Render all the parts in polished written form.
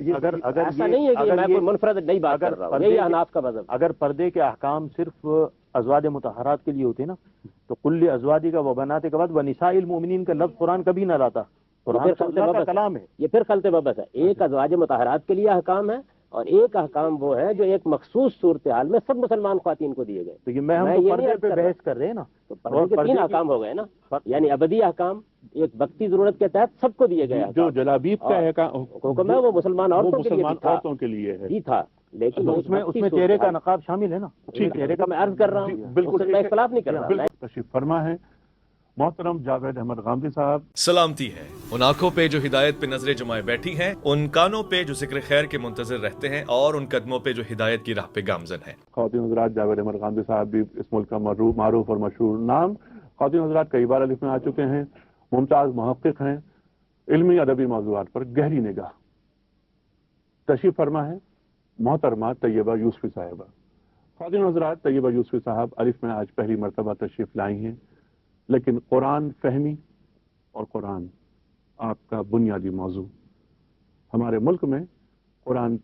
ایسا نہیں ہے کہ میں کوئی منفرد نہیں بات کر رہا ہوں، یہی احناف کا مذہب۔ اگر پردے کے احکام صرف ازواج مطہرات کے لیے ہوتے نا تو کل ازواجی کا وبنات کے بعد ونساء المؤمنین کا لفظ قرآن کبھی نہ لاتا۔ قرآن تو اللہ کا کلام ہے، یہ پھر خلط ببس ہے۔ ایک ازواج مطہرات کے لیے احکام ہے اور ایک احکام وہ ہے جو ایک مخصوص صورتحال میں سب مسلمان خواتین کو دیے گئے۔ تو یہ ہم تو پردے پہ بحث کر رہے ہیں نا، تو پردے کے تین احکام ہو گئے نا، یعنی ابدی احکام ایک وقتی ضرورت کے تحت سب کو دیے گئے۔ جو جلابیب کا حکم ہے وہ مسلمان عورتوں کے لیے ہے جی تھا، لیکن اس میں چہرے کا نقاب شامل ہے نا۔ چہرے کا میں عرض کر رہا ہوں، بالکل میں اختلاف نہیں کر رہا۔ تشریف فرما ہے محترم جاوید احمد غامدی صاحب۔ سلامتی ہے ان آنکھوں پہ جو ہدایت پہ نظریں جمائے بیٹھی ہیں، ان کانوں پہ جو ذکر خیر کے منتظر رہتے ہیں، اور ان قدموں پہ جو ہدایت کی راہ پہ گامزن ہیں۔ خواتین حضرات، جاوید احمد غامدی صاحب بھی اس ملک کا معروف اور مشہور نام۔ خواتین حضرات کئی بار الف میں آ چکے ہیں، ممتاز محقق ہیں، علمی ادبی موضوعات پر گہری نگاہ۔ تشریف فرما ہے محترمہ طیبہ یوسفی صاحبہ۔ خواتین حضرات، طیبہ یوسفی صاحب الف میں آج پہلی مرتبہ تشریف لائی ہیں، لیکن قرآن فہمی اور قرآن آپ کا بنیادی موضوع۔ ہمارے ملک میں قرآن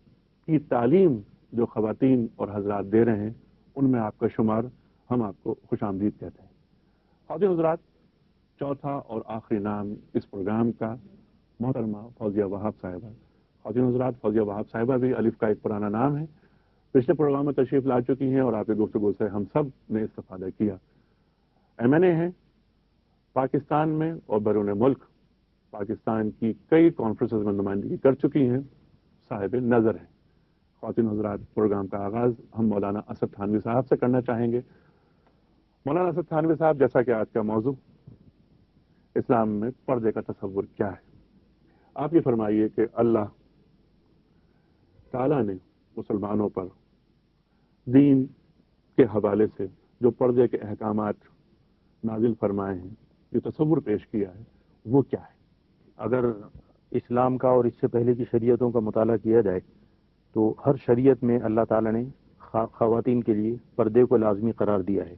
کی تعلیم جو خواتین اور حضرات دے رہے ہیں، ان میں آپ کا شمار، ہم آپ کو خوش آمدید کہتے ہیں۔ خواتین حضرات، چوتھا اور آخری نام اس پروگرام کا محترمہ فوزیہ وہاب صاحبہ۔ خواتین حضرات، فوزیہ وہاب صاحبہ بھی الف کا ایک پرانا نام ہے، پچھلے پروگرام میں تشریف لا چکی ہیں اور آپ کی گفتگو سے ہم سب نے استفادہ کیا۔ MNA ہیں، پاکستان میں اور بیرون ملک پاکستان کی کئی کانفرنسز میں نمائندگی کر چکی ہیں، صاحب نظر ہیں۔ خواتین حضرات، پروگرام کا آغاز ہم مولانا اسد تھانوی صاحب سے کرنا چاہیں گے۔ مولانا اسد تھانوی صاحب، جیسا کہ آج کا موضوع اسلام میں پردے کا تصور کیا ہے، آپ یہ فرمائیے کہ اللہ تعالیٰ نے مسلمانوں پر دین کے حوالے سے جو پردے کے احکامات نازل فرمائے ہیں، جو تصور پیش کیا ہے، وہ کیا ہے؟ اگر اسلام کا اور اس سے پہلے کی شریعتوں کا مطالعہ کیا جائے تو ہر شریعت میں اللہ تعالیٰ نے خواتین کے لیے پردے کو لازمی قرار دیا ہے۔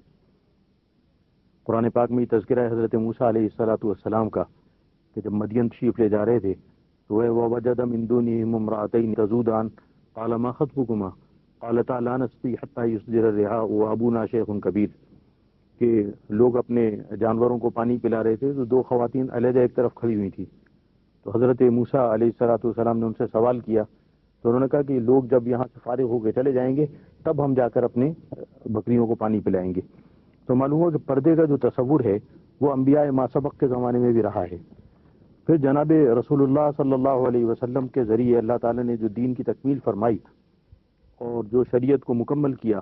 قرآن پاک میں تذکرہ حضرت موسیٰ علیہ السلام کا کہ جب مدین تشریف لے جا رہے تھے تو وَوَجَدَ مِن دُونِهِمُ امْرَأَتَيْنِ تَذُودَانِ قَالَ مَا خَطْبُكُمَا قَالَتَا لَا نَسْقِي حَتَّىٰ يُصْدِرَ الرِّعَاءُ وَأَبُونَا شَيْخٌ كَبِيرٌ، کہ لوگ اپنے جانوروں کو پانی پلا رہے تھے تو دو خواتین علیحدہ ایک طرف کھڑی ہوئی تھی، تو حضرت موسیٰ علیہ السلام نے ان سے سوال کیا تو انہوں نے کہا کہ لوگ جب یہاں سے فارغ ہو کے چلے جائیں گے تب ہم جا کر اپنے بکریوں کو پانی پلائیں گے۔ تو معلوم ہوا کہ پردے کا جو تصور ہے وہ انبیاء ما سبق کے زمانے میں بھی رہا ہے۔ پھر جناب رسول اللہ صلی اللہ علیہ وسلم کے ذریعے اللہ تعالیٰ نے جو دین کی تکمیل فرمائی اور جو شریعت کو مکمل کیا،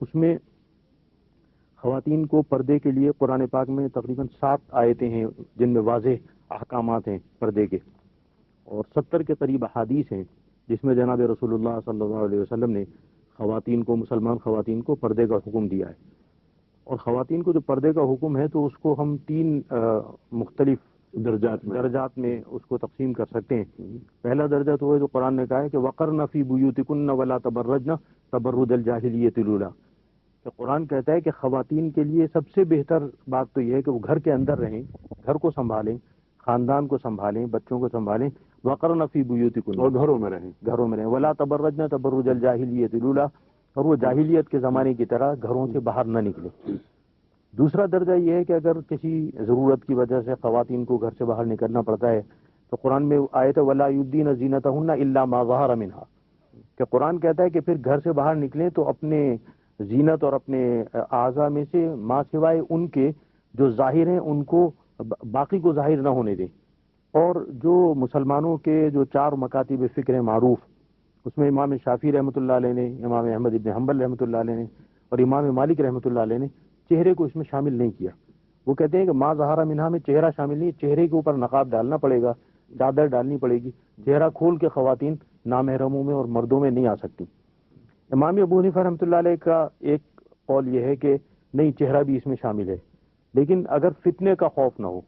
اس میں خواتین کو پردے کے لیے قرآن پاک میں تقریباً 7 آیتیں ہیں جن میں واضح احکامات ہیں پردے کے، اور 70 کے قریب احادیث ہیں جس میں جناب رسول اللہ صلی اللہ علیہ وسلم نے خواتین کو، مسلمان خواتین کو پردے کا حکم دیا ہے۔ اور خواتین کو جو پردے کا حکم ہے تو اس کو ہم 3 مختلف درجات میں اس کو تقسیم کر سکتے ہیں۔ پہلا درجہ تو ہے جو قرآن نے کہا ہے کہ وَقَرْنَ فِي بُيُوتِكُنَّ وَلَا تَبَرَّجْنَ تَبَرُّجَ الْجَاهِلِيَّةِ الْأُولَىٰ، کہ قرآن کہتا ہے کہ خواتین کے لیے سب سے بہتر بات تو یہ ہے کہ وہ گھر کے اندر رہیں، گھر کو سنبھالیں، خاندان کو سنبھالیں، بچوں کو سنبھالیں۔ وَقَرْنَ فِي بُيُوتِكُنَّ، اور گھروں میں رہیں، وَلَا تَبَرَّجْنَ تَبَرُّجَ الْجَاهِلِيَّةِ الْأُولَىٰ، اور وہ جاہلیت کے زمانے کی طرح گھروں سے باہر نہ نکلے۔ دوسرا درجہ یہ ہے کہ اگر کسی ضرورت کی وجہ سے خواتین کو گھر سے باہر نکلنا پڑتا ہے تو قرآن میں آیت وَلَا يُبْدِينَ زِينَتَهُنَّ إِلَّا مَا ظَهَرَ مِنْهَا، کہ قرآن کہتا ہے کہ پھر گھر سے باہر نکلیں تو اپنے زینت اور اپنے اعضاء میں سے ما سوائے ان کے جو ظاہر ہیں ان کو باقی کو ظاہر نہ ہونے دیں۔ اور جو مسلمانوں کے جو 4 مکاتب فکر معروف، اس میں امام شافعی رحمۃ اللہ علیہ نے، امام احمد ابن حنبل رحمۃ اللہ علیہ نے اور امام مالک رحمۃ اللہ علیہ نے چہرے کو اس میں شامل نہیں کیا۔ وہ کہتے ہیں کہ ما ظہر منہا میں چہرہ شامل نہیں، چہرے کے اوپر نقاب ڈالنا پڑے گا، چادر ڈالنی پڑے گی، چہرہ کھول کے خواتین نامحرموں میں اور مردوں میں نہیں آ سکتی۔ امام ابو حنیفہ رحمۃ اللہ علیہ کا ایک قول یہ ہے کہ نہیں، چہرہ بھی اس میں شامل ہے، لیکن اگر فتنے کا خوف نہ ہو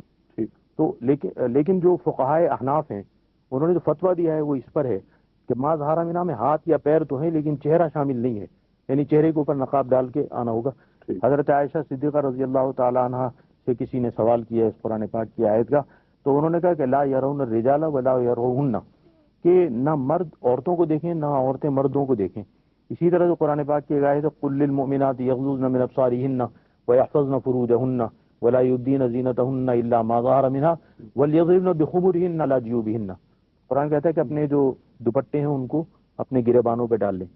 تو لیکن جو فقہائے احناف ہیں انہوں نے جو فتویٰ دیا ہے وہ اس پر ہے کہ ما ظہر منہا میں ہاتھ یا پیر تو ہیں لیکن چہرہ شامل نہیں ہے، یعنی چہرے کے اوپر نقاب ڈال کے آنا ہوگا۔ حضرت عائشہ صدیقہ رضی اللہ تعالی عنہ سے کسی نے سوال کیا اس قرآن پاک کی آیت کا، تو انہوں نے کہا کہ لا یرون الرجال ولا یرون، کہ نہ مرد عورتوں کو دیکھیں نہ عورتیں مردوں کو دیکھیں. اسی طرح جو قرآن پاک کی آیت ہے قل للمؤمنات یغضضن من ابصارهن ويحفظن فروجهن ولا يبدين زینتهن الا ما ظهر منها وليضربن بخمرهن على جيوبهن. قرآن کہتا ہے کہ اپنے جو دوپٹے ہیں ان کو اپنے گریبانوں پہ ڈال لیں.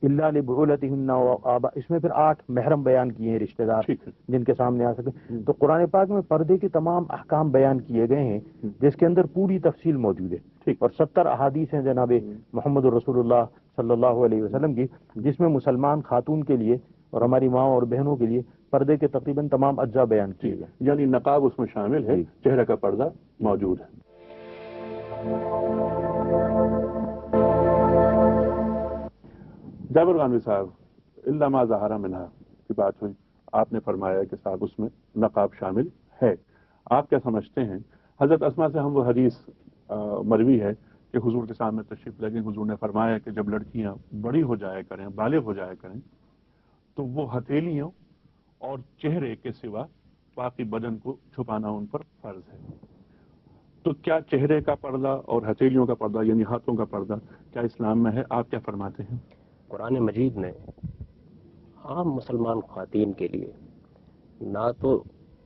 الا لبعولتهن وآباء، اس میں پھر 8 محرم بیان کیے ہیں، رشتہ دار جن کے سامنے آ سکے. تو قرآن پاک میں پردے کے تمام احکام بیان کیے گئے ہیں جس کے اندر پوری تفصیل موجود ہے، اور 70 احادیث ہیں جناب محمد رسول اللہ صلی اللہ علیہ وسلم کی، جس میں مسلمان خاتون کے لیے اور ہماری ماں اور بہنوں کے لیے پردے کے تقریباً تمام اجزاء بیان کیے گئے. یعنی نقاب اس میں شامل ہے، چہرے کا پردہ موجود ہے. جابر غانوی صاحب، الا ما ظہر منہا کی بات ہوئی، آپ نے فرمایا کہ صاحب اس میں نقاب شامل ہے. آپ کیا سمجھتے ہیں؟ حضرت اسما سے ہم وہ حدیث مروی ہے کہ حضور کے سامنے تشریف لگے، حضور نے فرمایا کہ جب لڑکیاں بڑی ہو جایا کریں، بالغ ہو جایا کریں، تو وہ ہتھیلیوں اور چہرے کے سوا باقی بدن کو چھپانا ان پر فرض ہے. تو کیا چہرے کا پردہ اور ہتھیلیوں کا پردہ یعنی ہاتھوں کا پردہ کیا اسلام میں ہے؟ آپ کیا فرماتے ہیں؟ قرآن مجید نے عام مسلمان خواتین کے لیے نہ تو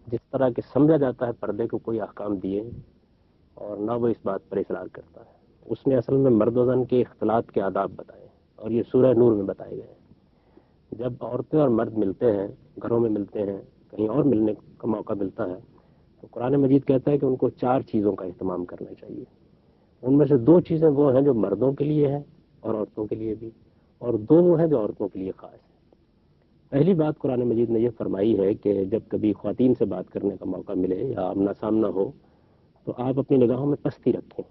جس طرح کے سمجھا جاتا ہے پردے کو کوئی احکام دیے ہیں، اور نہ وہ اس بات پر اصرار کرتا ہے. اس نے اصل میں مرد و زن کے اختلاط کے آداب بتائے ہیں، اور یہ سورہ نور میں بتائے گئے ہیں. جب عورتیں اور مرد ملتے ہیں، گھروں میں ملتے ہیں، کہیں اور ملنے کا موقع ملتا ہے، تو قرآن مجید کہتا ہے کہ ان کو 4 چیزوں کا اہتمام کرنا چاہیے. ان میں سے 2 چیزیں وہ ہیں جو مردوں کے لیے ہیں اور عورتوں کے لیے بھی، اور 2 وہ ہیں جو عورتوں کے لیے خاص ہیں. پہلی بات قرآن مجید نے یہ فرمائی ہے کہ جب کبھی خواتین سے بات کرنے کا موقع ملے یا آمنا سامنا ہو تو آپ اپنی نگاہوں میں پستی رکھیں،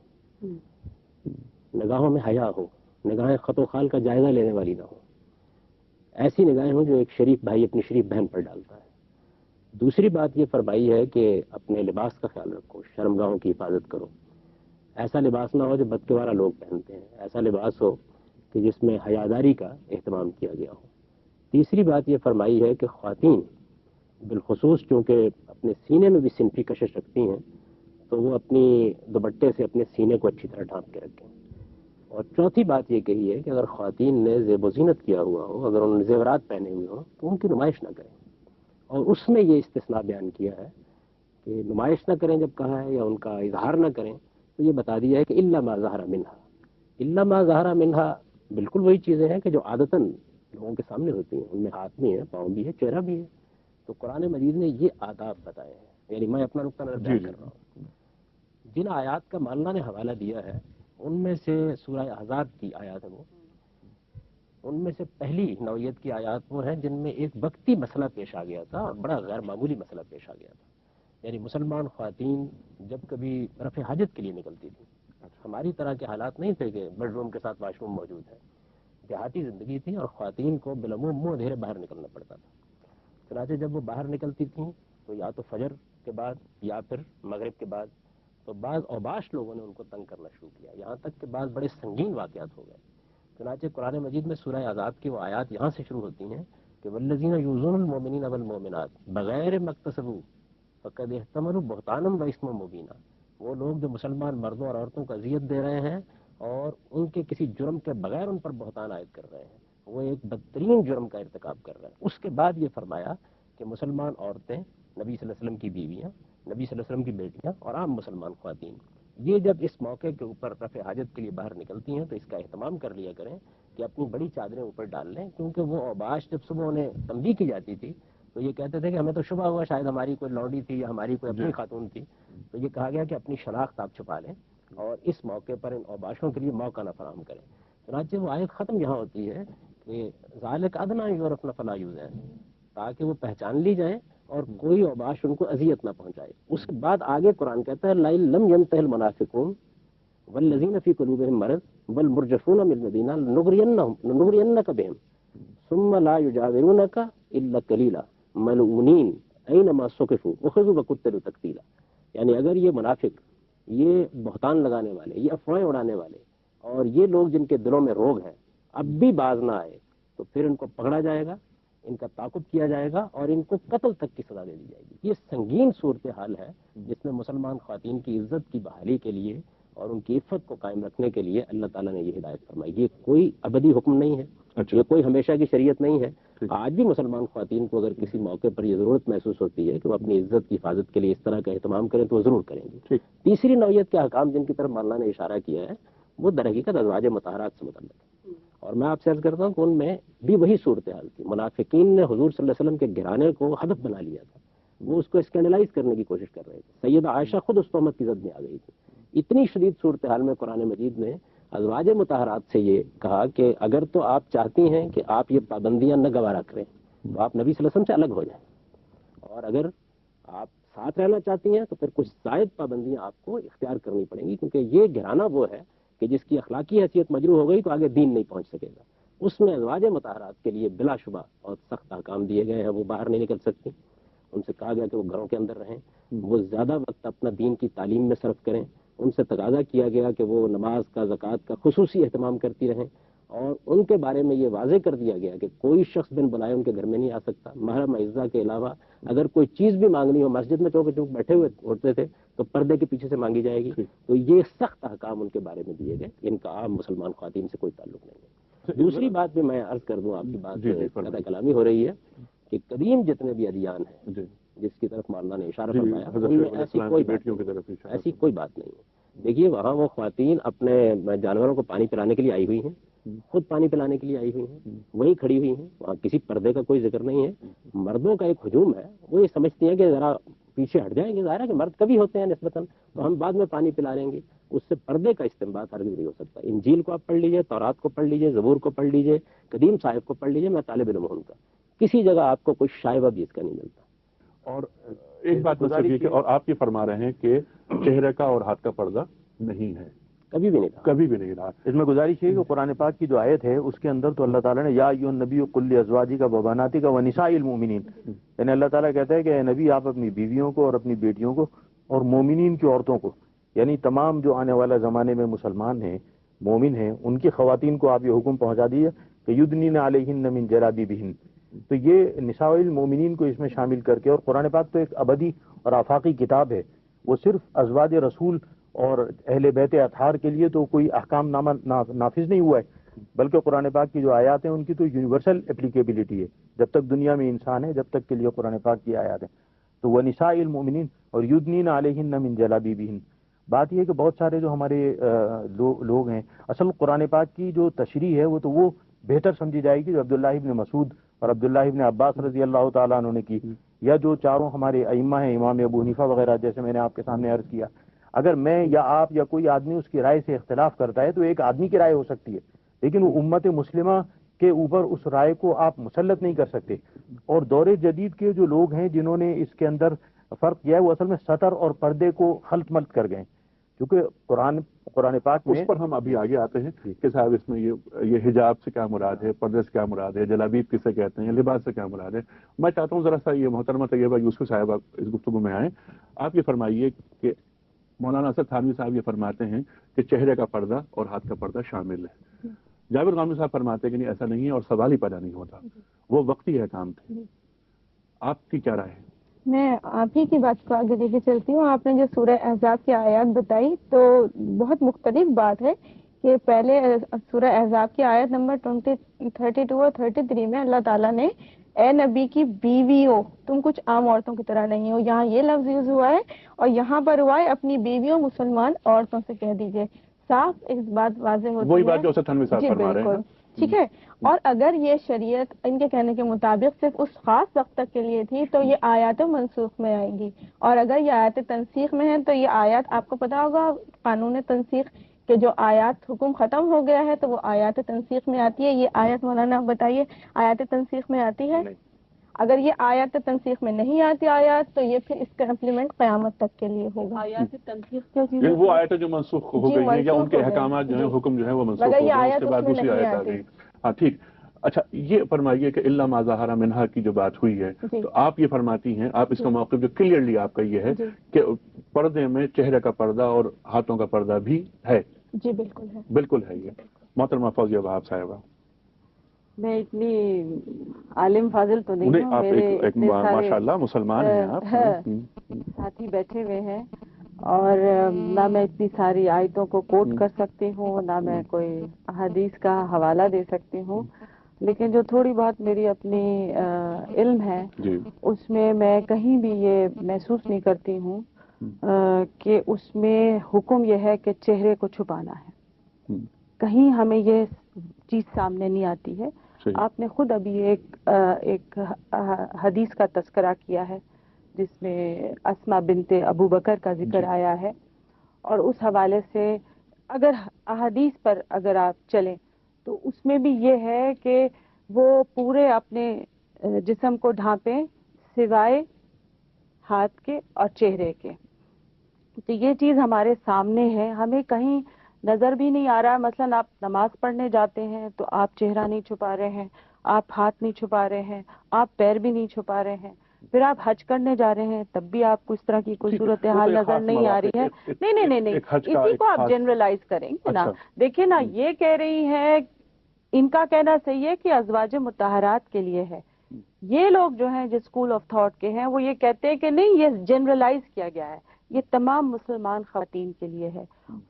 نگاہوں میں حیا ہو، نگاہیں خط و خال کا جائزہ لینے والی نہ ہو، ایسی نگاہیں ہوں جو ایک شریف بھائی اپنی شریف بہن پر ڈالتا ہے. دوسری بات یہ فرمائی ہے کہ اپنے لباس کا خیال رکھو، شرمگاہوں کی حفاظت کرو. ایسا لباس نہ ہو جو بدکوارا لوگ پہنتے ہیں، ایسا لباس ہو کہ جس میں حیاداری کا اہتمام کیا گیا ہو. تیسری بات یہ فرمائی ہے کہ خواتین بالخصوص چونکہ اپنے سینے میں بھی صنفی کشش رکھتی ہیں تو وہ اپنی دوپٹے سے اپنے سینے کو اچھی طرح ڈھانپ کے رکھیں. اور چوتھی بات یہ کہی ہے کہ اگر خواتین نے زیب و زینت کیا ہوا ہو، اگر انہوں نے زیورات پہنے ہوئے ہوں تو ان کی نمائش نہ کریں. اور اس میں یہ استثناء بیان کیا ہے کہ نمائش نہ کریں جب کہا ہے یا ان کا اظہار نہ کریں، تو یہ بتا دیا ہے کہ الا ما ظہر منہا. الا ما ظہر منہا بالکل وہی چیزیں ہیں کہ جو عادتاً لوگوں کے سامنے ہوتی ہیں، ان میں ہاتھ بھی ہے، پاؤں بھی ہے، چہرہ بھی ہے. تو قرآن مجید نے یہ آداب بتائے ہیں. یعنی میں اپنا نقطہ نظر بیان کر رہا ہوں. جن آیات کا مولانا نے حوالہ دیا ہے ان میں سے سورہ احزاب کی آیات ہے، وہ ان میں سے پہلی نوعیت کی آیات وہ ہیں جن میں ایک وقتی مسئلہ پیش آ گیا تھا اور بڑا غیر معمولی مسئلہ پیش آ گیا تھا. یعنی مسلمان خواتین جب کبھی رفع حاجت کے لیے نکلتی تھی، ہماری طرح کے حالات نہیں تھے کہ بیڈ روم کے ساتھ واش روم موجود ہے، دیہاتی زندگی تھی اور خواتین کو بالعموم منہ اندھیرے باہر نکلنا پڑتا تھا. چنانچہ جب وہ باہر نکلتی تھیں تو یا تو فجر کے بعد یا پھر مغرب کے بعد، تو بعض اوباش لوگوں نے ان کو تنگ کرنا شروع کیا، یہاں تک کہ بعض بڑے سنگین واقعات ہو گئے. چنانچہ قرآن مجید میں سورہ احزاب کی وہ آیات یہاں سے شروع ہوتی ہیں کہ والذین یؤذون المؤمنین والمؤمنات بغیر ما اکتسبوا فقد احتملوا بہتانا واثما مبینا. وہ لوگ جو مسلمان مردوں اور عورتوں کو اذیت دے رہے ہیں اور ان کے کسی جرم کے بغیر ان پر بہتان عائد کر رہے ہیں، وہ ایک بدترین جرم کا ارتکاب کر رہے ہیں. اس کے بعد یہ فرمایا کہ مسلمان عورتیں، نبی صلی اللہ علیہ وسلم کی بیویاں، نبی صلی اللہ علیہ وسلم کی بیٹیاں اور عام مسلمان خواتین، یہ جب اس موقع کے اوپر رفع حاجت کے لیے باہر نکلتی ہیں تو اس کا اہتمام کر لیا کریں کہ اپنی بڑی چادریں اوپر ڈال لیں، کیونکہ وہ اوباش جب صبح انہیں تنبیہ کی جاتی تھی تو یہ کہتے تھے کہ ہمیں تو شبہ ہوا شاید ہماری کوئی لوڈی تھی یا ہماری کوئی اپنی خاتون تھی. تو یہ کہا گیا کہ اپنی شناخت آپ چھپا لیں اور اس موقع پر ان اوباشوں کے لیے موقع نہ فراہم کریں. چنانچہ وہ آیت ختم یہاں ہوتی ہے کہ ذالک ادنیٰ یعرفن فلا یؤذین، تاکہ وہ پہچان لی جائیں اور کوئی اوباش ان کو اذیت نہ پہنچائے. اس کے بعد آگے قرآن کہتا ہے لئن لم ينتهِ المنافقون والذین فی قلوبہم مرض والمرجفون من المدینہ لنغرینک بہم ثم لا یجاورونک الا قلیلا ملعونین اینما ثقفوا اخذوا وقتلوا تقتیلا. یعنی اگر یہ منافق، یہ بہتان لگانے والے، یہ افواہیں اڑانے والے اور یہ لوگ جن کے دلوں میں روگ ہیں اب بھی باز نہ آئے تو پھر ان کو پکڑا جائے گا، ان کا تعاقب کیا جائے گا اور ان کو قتل تک کی سزا دے دی جائے گی. یہ سنگین صورتحال ہے جس میں مسلمان خواتین کی عزت کی بحالی کے لیے اور ان کی عفت کو قائم رکھنے کے لیے اللہ تعالیٰ نے یہ ہدایت فرمائی. یہ کوئی ابدی حکم نہیں ہے, یہ کوئی ہمیشہ کی شریعت نہیں ہے. آج بھی مسلمان خواتین کو اگر کسی موقع پر یہ ضرورت محسوس ہوتی ہے کہ وہ اپنی عزت کی حفاظت کے لیے اس طرح کا اہتمام کریں تو وہ ضرور کریں گے. تیسری نوعیت کے احکام جن کی طرف مولانا نے اشارہ کیا ہے وہ در حقیقت ازواج مطہرات سے متعلق ہے, اور میں آپ سے عرض کرتا ہوں کہ ان میں بھی وہی صورتحال تھی. منافقین نے حضور صلی اللہ علیہ وسلم کے گھرانے کو ہدف بنا لیا تھا, وہ اس کو اسکینڈلائز کرنے کی کوشش کر رہے تھے. سیدہ عائشہ خود اس تہمت کی زد میں آ گئی تھی. اتنی شدید صورتحال میں قرآن مجید نے ازواج مطہرات سے یہ کہا کہ اگر تو آپ چاہتی ہیں کہ آپ یہ پابندیاں نہ گوارا کریں تو آپ نبی صلی اللہ علیہ وسلم سے الگ ہو جائیں, اور اگر آپ ساتھ رہنا چاہتی ہیں تو پھر کچھ زائد پابندیاں آپ کو اختیار کرنی پڑیں گی, کیونکہ یہ گھرانہ وہ ہے کہ جس کی اخلاقی حیثیت مجروح ہو گئی تو آگے دین نہیں پہنچ سکے گا. اس میں ازواج مطہرات کے لیے بلا شبہ بہت سخت احکام دیے گئے ہیں. وہ باہر نہیں نکل سکتی, ان سے کہا گیا کہ وہ گھروں کے اندر رہیں, وہ زیادہ وقت اپنا دین کی تعلیم میں صرف کریں. ان سے تقاضا کیا گیا کہ وہ نماز کا, زکوٰۃ کا خصوصی اہتمام کرتی رہیں, اور ان کے بارے میں یہ واضح کر دیا گیا کہ کوئی شخص بن بلائے ان کے گھر میں نہیں آ سکتا. محرم اعزہ کے علاوہ اگر کوئی چیز بھی مانگنی ہو, مسجد میں چوک چوک بیٹھے ہوئے ہوتے تھے تو پردے کے پیچھے سے مانگی جائے گی. تو یہ سخت احکام ان کے بارے میں دیے گئے, ان کا عام مسلمان خواتین سے کوئی تعلق نہیں ہے. دوسری بات بھی میں عرض کر دوں, آپ کی بات قطع کلامی ہو رہی ہے کہ قدیم جتنے بھی ادیان ہیں جس کی طرف مولانا نے اشارہ فرمایا ان میں ایسی کوئی بات نہیں ہے. دیکھیے وہاں وہ خواتین اپنے جانوروں کو پانی پلانے کے لیے آئی ہوئی ہیں, خود پانی پلانے کے لیے آئی ہوئی ہیں, وہیں کھڑی ہوئی ہیں, وہاں کسی پردے کا کوئی ذکر نہیں ہے. مردوں کا ایک ہجوم ہے, وہ یہ سمجھتی ہیں کہ ذرا پیچھے ہٹ جائیں گے, ظاہر ہے کہ مرد کبھی ہوتے ہیں نسبتاً, تو ہم بعد میں پانی پلا لیں گے. اس سے پردے کا استنباط ہرگز نہیں ہو سکتا. انجیل کو آپ پڑھ لیجئے, تورات کو پڑھ لیجئے, زبور کو پڑھ لیجئے, قدیم صاحب کو پڑھ لیجئے, میں طالب علم ہوں کا, کسی جگہ آپ کو کوئی شائبہ بھی اس کا نہیں ملتا. اور ایک بات گزاری کہ اور آپ یہ فرما رہے ہیں کہ چہرے کا اور ہاتھ کا پردہ نہیں ہے, کبھی بھی نہیں تھا, کبھی بھی نہیں رہا. اس میں گزارش ہے کہ قرآن پاک کی جو آیت ہے اس کے اندر تو اللہ تعالیٰ نے یا ایھا النبی قل لازواجک وبناتک ونساء المؤمنین, یعنی اللہ تعالیٰ کہتا ہے کہ اے نبی آپ اپنی بیویوں کو اور اپنی بیٹیوں کو اور مومنین کی عورتوں کو, یعنی تمام جو آنے والا زمانے میں مسلمان ہیں, مومن ہیں, ان کی خواتین کو آپ یہ حکم پہنچا دیے کہ یدنین علیہن من جلابیبہن. تو یہ نساء المومنین کو اس میں شامل کر کے, اور قرآن پاک تو ایک ابدی اور آفاقی کتاب ہے, وہ صرف ازواج رسول اور اہل بیت اطہار کے لیے تو کوئی احکام نامہ نافذ نہیں ہوا ہے, بلکہ قرآن پاک کی جو آیات ہیں ان کی تو یونیورسل اپلیکیبلٹی ہے. جب تک دنیا میں انسان ہے جب تک کے لیے قرآن پاک کی آیات ہیں. تو وہ نساء المؤمنین اور یدنین علیہن من جلابیبہن. بات یہ ہے کہ بہت سارے جو ہمارے لوگ ہیں, اصل قرآن پاک کی جو تشریح ہے وہ تو وہ بہتر سمجھی جائے گی جو عبداللہ ابن مسعود اور عبداللہ ابن عباس رضی اللہ تعالیٰ عنہ نے کی, یا جو چاروں ہمارے ائمہ ہیں, امام ابو حنیفہ وغیرہ, جیسے میں نے آپ کے سامنے عرض کیا. اگر میں یا آپ یا کوئی آدمی اس کی رائے سے اختلاف کرتا ہے تو ایک آدمی کی رائے ہو سکتی ہے, لیکن وہ امت مسلمہ کے اوپر اس رائے کو آپ مسلط نہیں کر سکتے. اور دور جدید کے جو لوگ ہیں جنہوں نے اس کے اندر فرق کیا ہے وہ اصل میں سطر اور پردے کو خلط ملط کر گئے, کیونکہ قرآن پاک میں اس پر ہم ابھی آگے آتے ہیں کہ صاحب اس میں یہ حجاب سے کیا مراد ہے, پردے سے کیا مراد ہے, جلابیب کسے کہتے ہیں, لباس سے کیا مراد ہے. میں چاہتا ہوں ذرا سا یہ محترمہ طیبہ یوسف صاحب اس گفتگو میں آئیں. آپ یہ فرمائیے کہ مولانا اسد تھانوی صاحب یہ فرماتے ہیں کہ چہرے کا پردہ اور ہاتھ کا پردہ شامل ہے. جابر غامدی صاحب فرماتے ہیں کہ نہیں ایسا نہیں ہے اور سوال ہی پیدا نہیں ہوتا, وہ وقتی احکام تھے. آپ کی کیا رائے ہے؟ میں آپ ہی کی بات کو آگے لے کے چلتی ہوں. آپ نے جو سورہ احزاب کی آیات بتائی تو بہت مختلف بات ہے کہ پہلے سورہ احزاب کی آیت نمبر 32 اور 33 میں اللہ تعالیٰ نے اے نبی کی بیوی ہو, تم کچھ عام عورتوں کی طرح نہیں ہو, یہاں یہ لفظ یوز ہوا ہے, اور یہاں پر ہوا ہے اپنی بیویوں مسلمان عورتوں سے کہہ دیجئے. صاف ایک بات واضح ہوتی ہے, وہی بات جو اسد تھانوی صاحب فرما رہے ہیں. ٹھیک ہے. اور اگر یہ شریعت ان کے کہنے کے مطابق صرف اس خاص وقت تک کے لیے تھی تو یہ آیات منسوخ میں آئیں گی, اور اگر یہ آیات تنسیخ میں ہیں تو یہ آیات, آپ کو پتا ہوگا قانون تنسیخ کہ جو آیات حکم ختم ہو گیا ہے تو وہ آیات تنسیخ میں آتی ہے. یہ آیت مولانا بتائیے آیات تنسیخ میں آتی ہے؟ اگر یہ آیات تنسیخ میں نہیں آتی آیات تو یہ پھر اس کا امپلیمنٹ قیامت تک کے لیے ہوگا. آیات تنسیخ کیا چیز ہے؟ وہ آیتیں جو منسوخ ہو گئی ہیں یا ان کے احکامات جو ہیں, حکم جو ہے وہ منسوخ ہو گئے, اس کے بعد دوسری آیت آ گئی. ہاں ٹھیک. اچھا یہ فرمائیے کہ الا ما ظہر منہا کی جو بات ہوئی ہے تو آپ یہ فرماتی ہیں, آپ اس کا موقف جو کلیئرلی آپ کا یہ ہے کہ پردے میں چہرے کا پردہ اور ہاتھوں کا پردہ بھی ہے. جی بالکل ہے, بالکل ہے. یہ محترمہ فوزیہ وہاب صاحبہ, میں اتنی عالم فاضل تو نہیں ہوں, آپ ایک ماشاءاللہ مسلمان ہیں آپ, ساتھی بیٹھے ہوئے ہیں اور نہ میں اتنی ساری آیتوں کو کوٹ کر سکتی ہوں، نہ میں کوئی حدیث کا حوالہ دے سکتی ہوں، لیکن جو تھوڑی بہت میری اپنی علم ہے جی اس میں میں کہیں بھی یہ محسوس نہیں کرتی ہوں کہ اس میں حکم یہ ہے کہ چہرے کو چھپانا ہے. کہیں ہمیں یہ چیز سامنے نہیں آتی ہے. صحیح. آپ نے خود ابھی ایک حدیث کا تذکرہ کیا ہے جس میں اسما بنت ابو بکر کا ذکر آیا ہے، اور اس حوالے سے اگر احادیث پر اگر آپ چلیں تو اس میں بھی یہ ہے کہ وہ پورے اپنے جسم کو ڈھانپیں سوائے ہاتھ کے اور چہرے کے. تو یہ چیز ہمارے سامنے ہے، ہمیں کہیں نظر بھی نہیں آ رہا. مثلا آپ نماز پڑھنے جاتے ہیں تو آپ چہرہ نہیں چھپا رہے ہیں، آپ ہاتھ نہیں چھپا رہے ہیں، آپ پیر بھی نہیں چھپا رہے ہیں. پھر آپ حج کرنے جا رہے ہیں تب بھی آپ کو اس طرح کی کوئی صورتحال نظر نہیں آ رہی ہے. نہیں اسی کو آپ جنرلائز کریں گے نا. دیکھیں نا، یہ کہہ رہی ہے، ان کا کہنا صحیح ہے کہ ازواج مطہرات کے لیے ہے. یہ لوگ جو ہیں جو اسکول آف تھاٹ کے ہیں وہ یہ کہتے ہیں کہ نہیں، یہ جنرلائز کیا گیا ہے، یہ تمام مسلمان خواتین کے لیے ہے.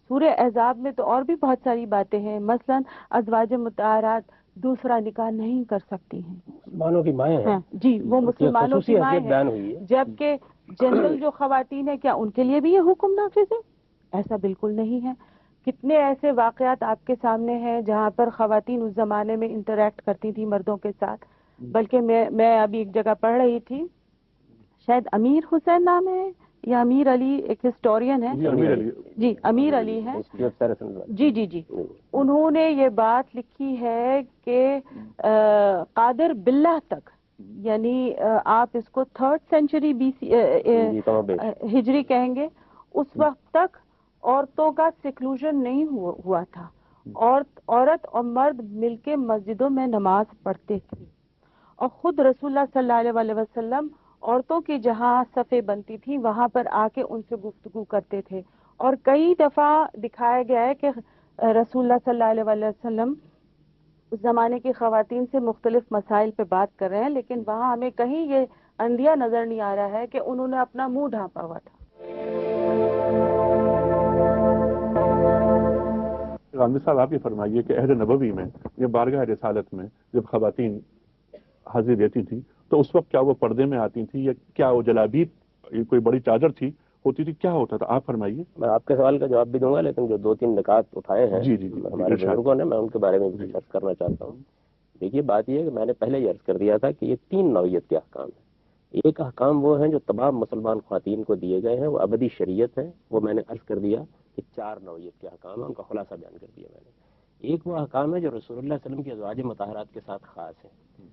سورہ احزاب میں تو اور بھی بہت ساری باتیں ہیں. مثلا ازواج مطہرات دوسرا نکاح نہیں کر سکتی ہیں. مسلمانوں کی مائیں ہیں. جی، وہ مسلمانوں کی مائیں ہیں. بیان ہوئی ہے. جبکہ جنرل جو خواتین ہیں، کیا ان کے لیے بھی یہ حکم نافذ ہے؟ ایسا بالکل نہیں ہے. کتنے ایسے واقعات آپ کے سامنے ہیں جہاں پر خواتین اس زمانے میں انٹریکٹ کرتی تھی مردوں کے ساتھ. بلکہ میں ابھی ایک جگہ پڑھ رہی تھی، شاید امیر حسین نام ہے یا امیر علی، ایک ہسٹورین ہے. جی، امیر علی ہے. جی انہوں نے یہ بات لکھی ہے کہ قادر باللہ تک، یعنی آپ اس کو 3rd سینچری ہجری کہیں گے، اس وقت تک عورتوں کا سیکلوژن نہیں ہوا تھا. عورت اور مرد مل کے مسجدوں میں نماز پڑھتے تھے، اور خود رسول اللہ صلی اللہ علیہ وسلم عورتوں کی جہاں صفیں بنتی تھی وہاں پر آ کے ان سے گفتگو کرتے تھے. اور کئی دفعہ دکھایا گیا ہے کہ رسول اللہ صلی اللہ علیہ وسلم اس زمانے کی خواتین سے مختلف مسائل پہ بات کر رہے ہیں، لیکن وہاں ہمیں کہیں یہ اندھیا نظر نہیں آ رہا ہے کہ انہوں نے اپنا منہ ڈھانپا ہوا تھا. غامدی صاحب، آپ یہ فرمائیے کہ عہد نبوی میں یا بارگاہ رسالت میں جب خواتین حاضری دیتی تھی تو اس وقت کیا وہ پردے میں آتی تھی، یا کیا وہ جلابیب کوئی بڑی چادر تھی ہوتی تھی، کیا ہوتا تھا؟ آپ فرمائیے. میں آپ کے سوال کا جواب بھی دوں گا، لیکن جو 2-3 نکات اٹھائے ہیں جی ہمارے بزرگوں نے، میں ان کے بارے میں بھی عرض کرنا چاہتا ہوں. دیکھیے، بات یہ ہے کہ میں نے پہلے ہی عرض کر دیا تھا کہ یہ 3 نوعیت کے احکام ہیں. ایک احکام وہ ہیں جو تمام مسلمان خواتین کو دیے گئے ہیں، وہ ابدی شریعت ہے. وہ میں نے عرض کر دیا کہ 4 نوعیت کے احکام ہیں، ان کا خلاصہ بیان کر دیا میں نے. ایک وہ احکام ہے جو رسول اللہ علیہ وسلم کی ازواج مطہرات کے ساتھ خاص ہے.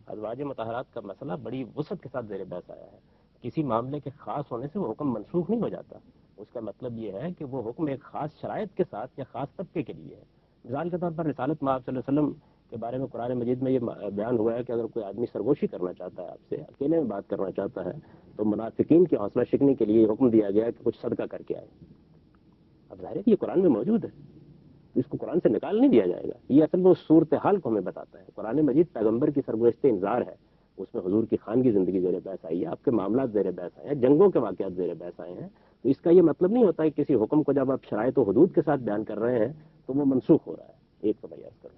ازواج مطہرات کا مسئلہ بڑی وسعت کے ساتھ زیر بحث آیا ہے. کسی معاملے کے خاص ہونے سے وہ حکم منسوخ نہیں ہو جاتا. اس کا مطلب یہ ہے کہ وہ حکم ایک خاص شرائط کے ساتھ یا خاص طبقے کے لیے ہے. مثال کے طور پر رسالت مآب صلی اللہ علیہ وسلم کے بارے میں قرآن مجید میں یہ بیان ہوا ہے کہ اگر کوئی آدمی سرگوشی کرنا چاہتا ہے، آپ سے اکیلے میں بات کرنا چاہتا ہے، تو منافقین کی حوصلہ شکنی کے لیے حکم دیا گیا ہے کہ کچھ صدقہ کر کے آئے. اب ظاہر ہے کہ یہ قرآن میں موجود ہے، اس کو قرآن سے نکال نہیں دیا جائے گا. یہ اصل میں اس صورتحال کو ہمیں بتاتا ہے. قرآن مجید پیغمبر کی سرگزشت انذار ہے. اس میں حضور کی خانگی زندگی زیر بحث آئی ہے، آپ کے معاملات زیر بحث آئے ہیں، جنگوں کے واقعات زیر بحث آئے ہیں. تو اس کا یہ مطلب نہیں ہوتا ہے کہ کسی حکم کو جب آپ شرائط و حدود کے ساتھ بیان کر رہے ہیں تو وہ منسوخ ہو رہا ہے. ایک تو میں عرض کروں.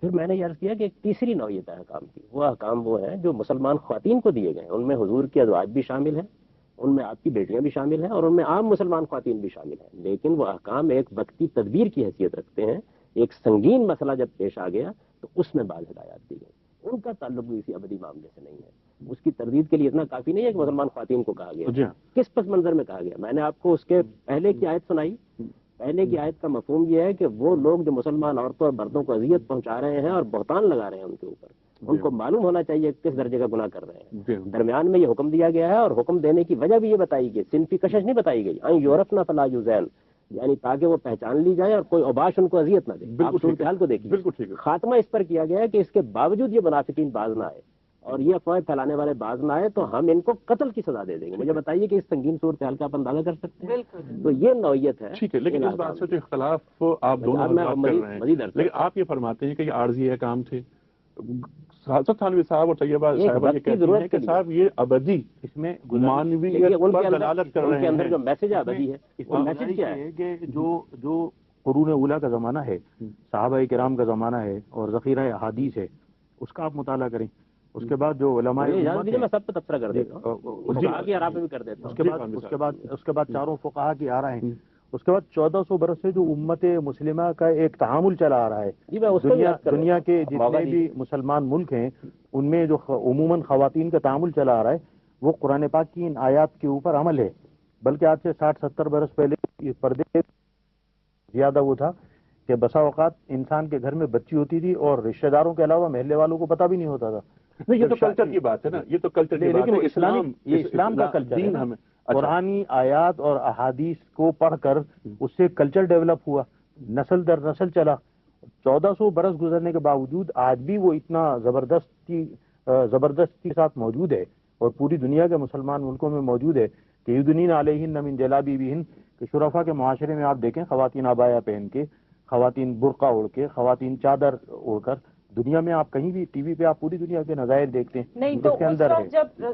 پھر میں نے عرض کیا کہ ایک تیسری نوعیت احکام کی، وہ احکام وہ ہیں جو مسلمان خواتین کو دیے گئے ہیں. ان میں حضور کی ازواج بھی شامل ہیں، ان میں آپ کی بیٹیاں بھی شامل ہیں، اور ان میں عام مسلمان خواتین بھی شامل ہیں. لیکن وہ احکام ایک وقتی تدبیر کی حیثیت رکھتے ہیں. ایک سنگین مسئلہ جب پیش آ گیا تو اس میں بعض ہدایات دی گئی. ان کا تعلق بھی اسی ابدی معاملے سے نہیں ہے. اس کی تردید کے لیے اتنا کافی نہیں ہے کہ مسلمان خواتین کو کہا گیا. کس پس منظر میں کہا گیا؟ میں نے آپ کو اس کے پہلے کی آیت سنائی. پہلے کی آیت کا مفہوم یہ ہے کہ وہ لوگ جو مسلمان عورتوں اور مردوں کو اذیت پہنچا رہے ہیں اور بہتان لگا رہے ہیں ان کے اوپر، ان کو معلوم ہونا چاہیے کس درجے کا گناہ کر رہے ہیں. درمیان میں یہ حکم دیا گیا ہے، اور حکم دینے کی وجہ بھی یہ بتائی گئی، صنفی کشش نہیں بتائی گئی. یورپ نہ فلا یوزین، یعنی تاکہ وہ پہچان لی جائے اور کوئی اوباش ان کو اذیت نہ دے. آپ صورتحال کو دیکھیے. بالکل ٹھیک ہے. خاتمہ اس پر کیا گیا ہے کہ اس کے باوجود یہ منافقین باز نہ آئے اور یہ افواہیں پھیلانے والے باز نہ آئے تو ہم ان کو قتل کی سزا دے دیں گے. مجھے بتائیے کہ اس سنگین صورتحال کا آپ اندازہ کر سکتے ہیں؟ تو یہ نوعیت ہے. ٹھیک ہے، لیکن اس بات سے تو اختلاف آپ دونوں کر رہے ہیں. لیکن آپ یہ فرماتے ہیں کہ یہ عارضی احکام تھے. حسن تھانوی صاحب اور طیبہ صاحبہ یہ کہتی ہیں کہ صاحب یہ ابدی اس میں مانویت پر دلالت کر رہے ہیں. جو میسج ابدی ہے اس میں میسج کیا ہے کہ جو قرون اولیٰ کا زمانہ ہے، صحابہ کرام کا زمانہ ہے اور ذخیرہ احادیث ہے، اس کا آپ مطالعہ کریں. اس کے بعد جو علماء امت ہیں، میں سب پہ تبصرہ کر دیتا ہوں، بھی کر دیتا ہوں. اس کے بعد چاروں فقہا کی آرا ہیں. اس کے بعد 1400 برس سے جو امت مسلمہ کا ایک تعامل چلا آ رہا ہے، دنیا کے جتنے بھی مسلمان ملک ہیں ان میں جو عموماً خواتین کا تعامل چلا آ رہا ہے وہ قرآن پاک کی ان آیات کے اوپر عمل ہے. بلکہ آج سے 60-70 برس پہلے یہ پردے زیادہ وہ تھا کہ بسا اوقات انسان کے گھر میں بچی ہوتی تھی اور رشتہ داروں کے علاوہ محلے والوں کو پتہ بھی نہیں ہوتا تھا. نہیں، یہ تو کلچر کی بات ہے نا، یہ تو کلچر کی بات ہے. یہ اسلام کا کلچر ہے. ہمیں قرآنی آیات اور احادیث کو پڑھ کر اس سے کلچر ڈیولپ ہوا، نسل در نسل چلا. 1400 برس گزرنے کے باوجود آج بھی وہ اتنا زبردستی کے ساتھ موجود ہے اور پوری دنیا کے مسلمان ملکوں میں موجود ہے کہ یدنین علیہن من جلابیبہن، کہ شرفا کے معاشرے میں آپ دیکھیں خواتین عبایا پہن کے، خواتین برقع اوڑھ کے، خواتین چادر اوڑھ کر. دنیا میں آپ کہیں بھی ٹی وی پہ آپ پوری دنیا کے نظائر دیکھتے ہیں. نہیں تو اس وقت جب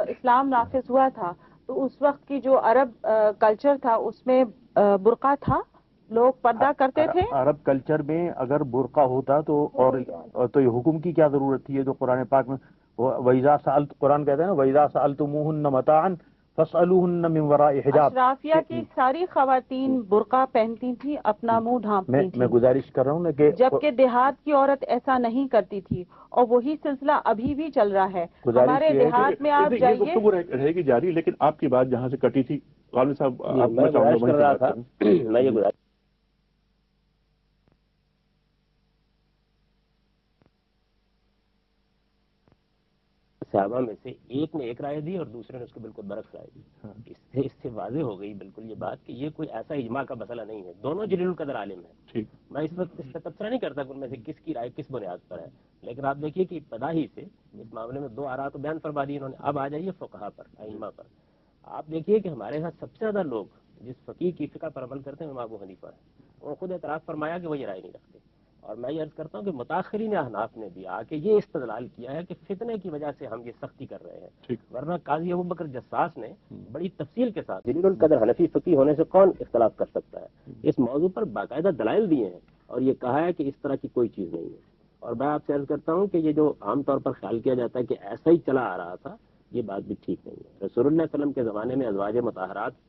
اسلام نافذ ہوا تھا تو اس وقت کی جو عرب کلچر تھا اس میں برقع تھا، لوگ پردہ کرتے تھے. عرب کلچر میں اگر برقع ہوتا تو یہ حکم کی کیا ضرورت تھی؟ یہ جو قرآن پاک میں وَإِذَا سَأَلْتُ، قرآن کہتا ہے نا وَإِذَا سَأَلْتُمُوهُنَّ مَتَاعًا فَاسْأَلُوهُنَّ مِنْ وَرَاءِ حِجَابٍ. اشرافیہ کی ساری خواتین برقع پہنتی تھیں، اپنا منہ ڈھانپتی تھیں. میں گزارش کر رہا ہوں نا کہ جبکہ دیہات کی عورت ایسا نہیں کرتی تھی اور وہی سلسلہ ابھی بھی چل رہا ہے. ہمارے دیہات میں آپ جائیے. گفتگو رہے گی جاری، لیکن آپ کی بات جہاں سے کٹی تھی غالب صاحب میں گزارش کر رہا تھا، میں یہ گزارش صحابہ میں سے ایک نے ایک رائے دی اور دوسرے نے اس کو بالکل برعکس رائے دی. اس سے واضح ہو گئی بالکل یہ بات کہ یہ کوئی ایسا اجماع کا مسئلہ نہیں ہے. دونوں جلیل القدر عالم ہیں. میں اس وقت اس کا تبصرہ نہیں کرتا کہ ان میں سے کس کی رائے کس بنیاد پر ہے، لیکن آپ دیکھیے کہ ابتدا ہی سے اس معاملے میں 2 آراء تو بیان فرما دی انہوں نے. اب آ جائیے فقہا پر، ائمہ پر. آپ دیکھیے کہ ہمارے یہاں سب سے زیادہ لوگ جس فقیہ کی فقہ پر عمل کرتے ہیں امام ابو حنیفہ ہے. انہوں نے خود اعتراف فرمایا کہ وہ یہ رائے نہیں رکھتے. اور میں یہ عرض کرتا ہوں کہ متاخرین احناف نے بھی آ کے یہ استدلال کیا ہے کہ فتنے کی وجہ سے ہم یہ سختی کر رہے ہیں، ورنہ قاضی ابوبکر جساس نے بڑی تفصیل کے ساتھ جلیل القدر حنفی فقیہ ہونے سے کون اختلاف کر سکتا ہے، اس موضوع پر باقاعدہ دلائل دیے ہیں اور یہ کہا ہے کہ اس طرح کی کوئی چیز نہیں ہے. اور میں آپ سے عرض کرتا ہوں کہ یہ جو عام طور پر خیال کیا جاتا ہے کہ ایسا ہی چلا آ رہا تھا، یہ بات بھی ٹھیک نہیں ہے. رسول اللہ علیہ وسلم کے زمانے میں ازواج مطہرات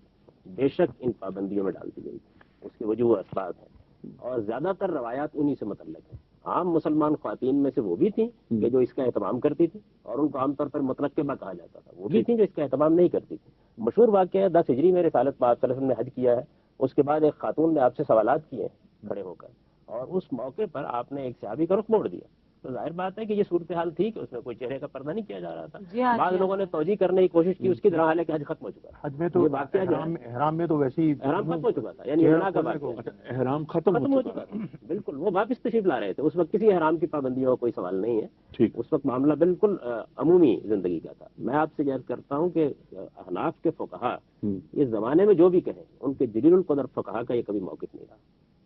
بے شک ان پابندیوں میں ڈال دی گئی، اس کی وجوہ اسباب ہیں اور زیادہ تر روایات انہی سے متعلق ہیں. عام مسلمان خواتین میں سے وہ بھی تھیں کہ جو اس کا اہتمام کرتی تھی اور ان کو عام طور پر مطلقہ کہا جاتا تھا، وہ بھی تھیں جو اس کا اہتمام نہیں کرتی تھی. مشہور واقعہ ہے 10 ہجری میں رسالت پاک صلی اللہ علیہ وسلم نے حج کیا ہے. اس کے بعد ایک خاتون نے آپ سے سوالات کیے کھڑے ہو کر اور اس موقع پر آپ نے ایک صحابی کا رخ موڑ دیا. تو ظاہر بات ہے کہ یہ صورتحال تھی کہ اس میں کوئی چہرے کا پردہ نہیں کیا جا رہا تھا. بعض لوگوں نے توجیہ کرنے کی کوشش کی اس کی طرح، حالانکہ حج ختم ہو چکا تھا. حج میں تو احرام میں تو ویسے ہی احرام ختم ہو چکا تھا، یعنی احرام ختم ہو چکا تھا. بالکل وہ واپس تشریف لا رہے تھے. اس وقت کسی احرام کی پابندیوں کا کوئی سوال نہیں ہے. اس وقت معاملہ بالکل عمومی زندگی کا تھا. میں آپ سے عرض کرتا ہوں کہ احناف کے فقہا اس زمانے میں جو بھی کہیں ان کے جلیل القدر فقہا کا یہ کبھی موقف نہیں رہا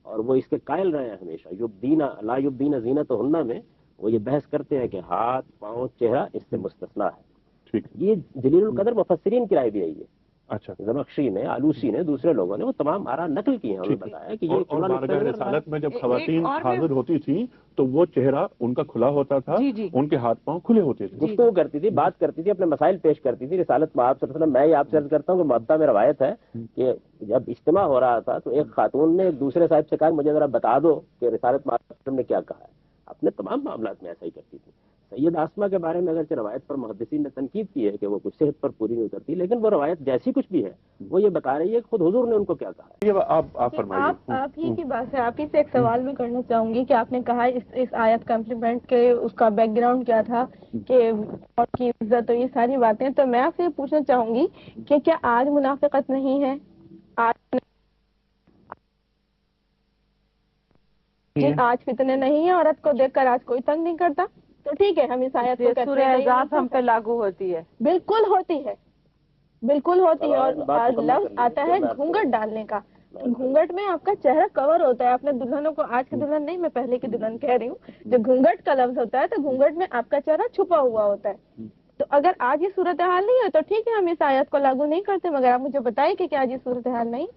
اور وہ اس کے قائل رہے ہیں ہمیشہ. یبدین لا یبدین زینتہن میں وہ یہ بحث کرتے ہیں کہ ہاتھ پاؤں چہرہ اس سے مستثنا ہے. یہ جلیل القدر مفسرین کی رائے بھی رہی ہے. اچھا، زمخشری نے، آلوسی نے، دوسرے لوگوں نے وہ تمام آراء نقل کی ہیں. انہوں نے بتایا کہ یہ بارگاہ رسالت میں جب خواتین حاضر ہوتی تھیں تو وہ چہرہ ان کا کھلا ہوتا تھا، ان کے ہاتھ پاؤں کھلے ہوتے تھے، گفتگو کرتی تھی، بات کرتی تھی، اپنے مسائل پیش کرتی تھی. رسالت میں آپ صلی اللہ علیہ وسلم، میں آپ سے عرض کرتا ہوں کہ مبدہ میں روایت ہے کہ جب اجتماع ہو رہا تھا تو ایک خاتون نے ایک دوسرے صاحب سے کہا مجھے ذرا بتا دو کہ رسالت میں آپ صلی اللہ علیہ وسلم نے کیا کہا ہے. اپنے تمام معاملات میں ایسا ہی کرتی تھی. سید آسمہ کے بارے میں اگرچہ روایت پر محدثین نے تنقید کی ہے کہ وہ کچھ صحت پر پوری نہیں اترتی، لیکن وہ روایت جیسی کچھ بھی ہے وہ یہ بتا رہی ہے کہ خود حضور نے ان کو کیا کہا ہے. یہ آپ فرمائیے. آپ ہی کی بات ہے. آپ ہی سے ایک سوال میں کرنا چاہوں گی کہ آپ نے کہا اس آیت کا امپلیمنٹ کے اس کا بیک گراؤنڈ کیا تھا کہ عورت کی عزت اور یہ ساری باتیں. تو میں آپ سے یہ پوچھنا چاہوں گی کہ کیا آج منافقت نہیں ہے؟ آج فتنے نہیں ہیں، عورت کو دیکھ کر آج کوئی تنگ نہیں کرتا. تو ٹھیک ہے، ہم اس آیت کو کہتے ہیں احزاب ہم پہ لاگو ہوتی ہے. بالکل ہوتی ہے، بالکل ہوتی ہے. اور لفظ آتا ہے گھونگھٹ ڈالنے کا. گھونگھٹ میں آپ کا چہرہ کور ہوتا ہے. آپ نے دلہنوں کو, آج کی دلہن نہیں, میں پہلے کی دلہن کہہ رہی ہوں, جو گھونگھٹ کا لفظ ہوتا ہے تو گھونگھٹ میں آپ کا چہرہ چھپا ہوا ہوتا ہے. تو اگر آج یہ صورتحال نہیں ہے تو ٹھیک ہے, ہم اس آیت کو لاگو نہیں کرتے, مگر آپ مجھے بتائیں کہ آج یہ صورتحال نہیں.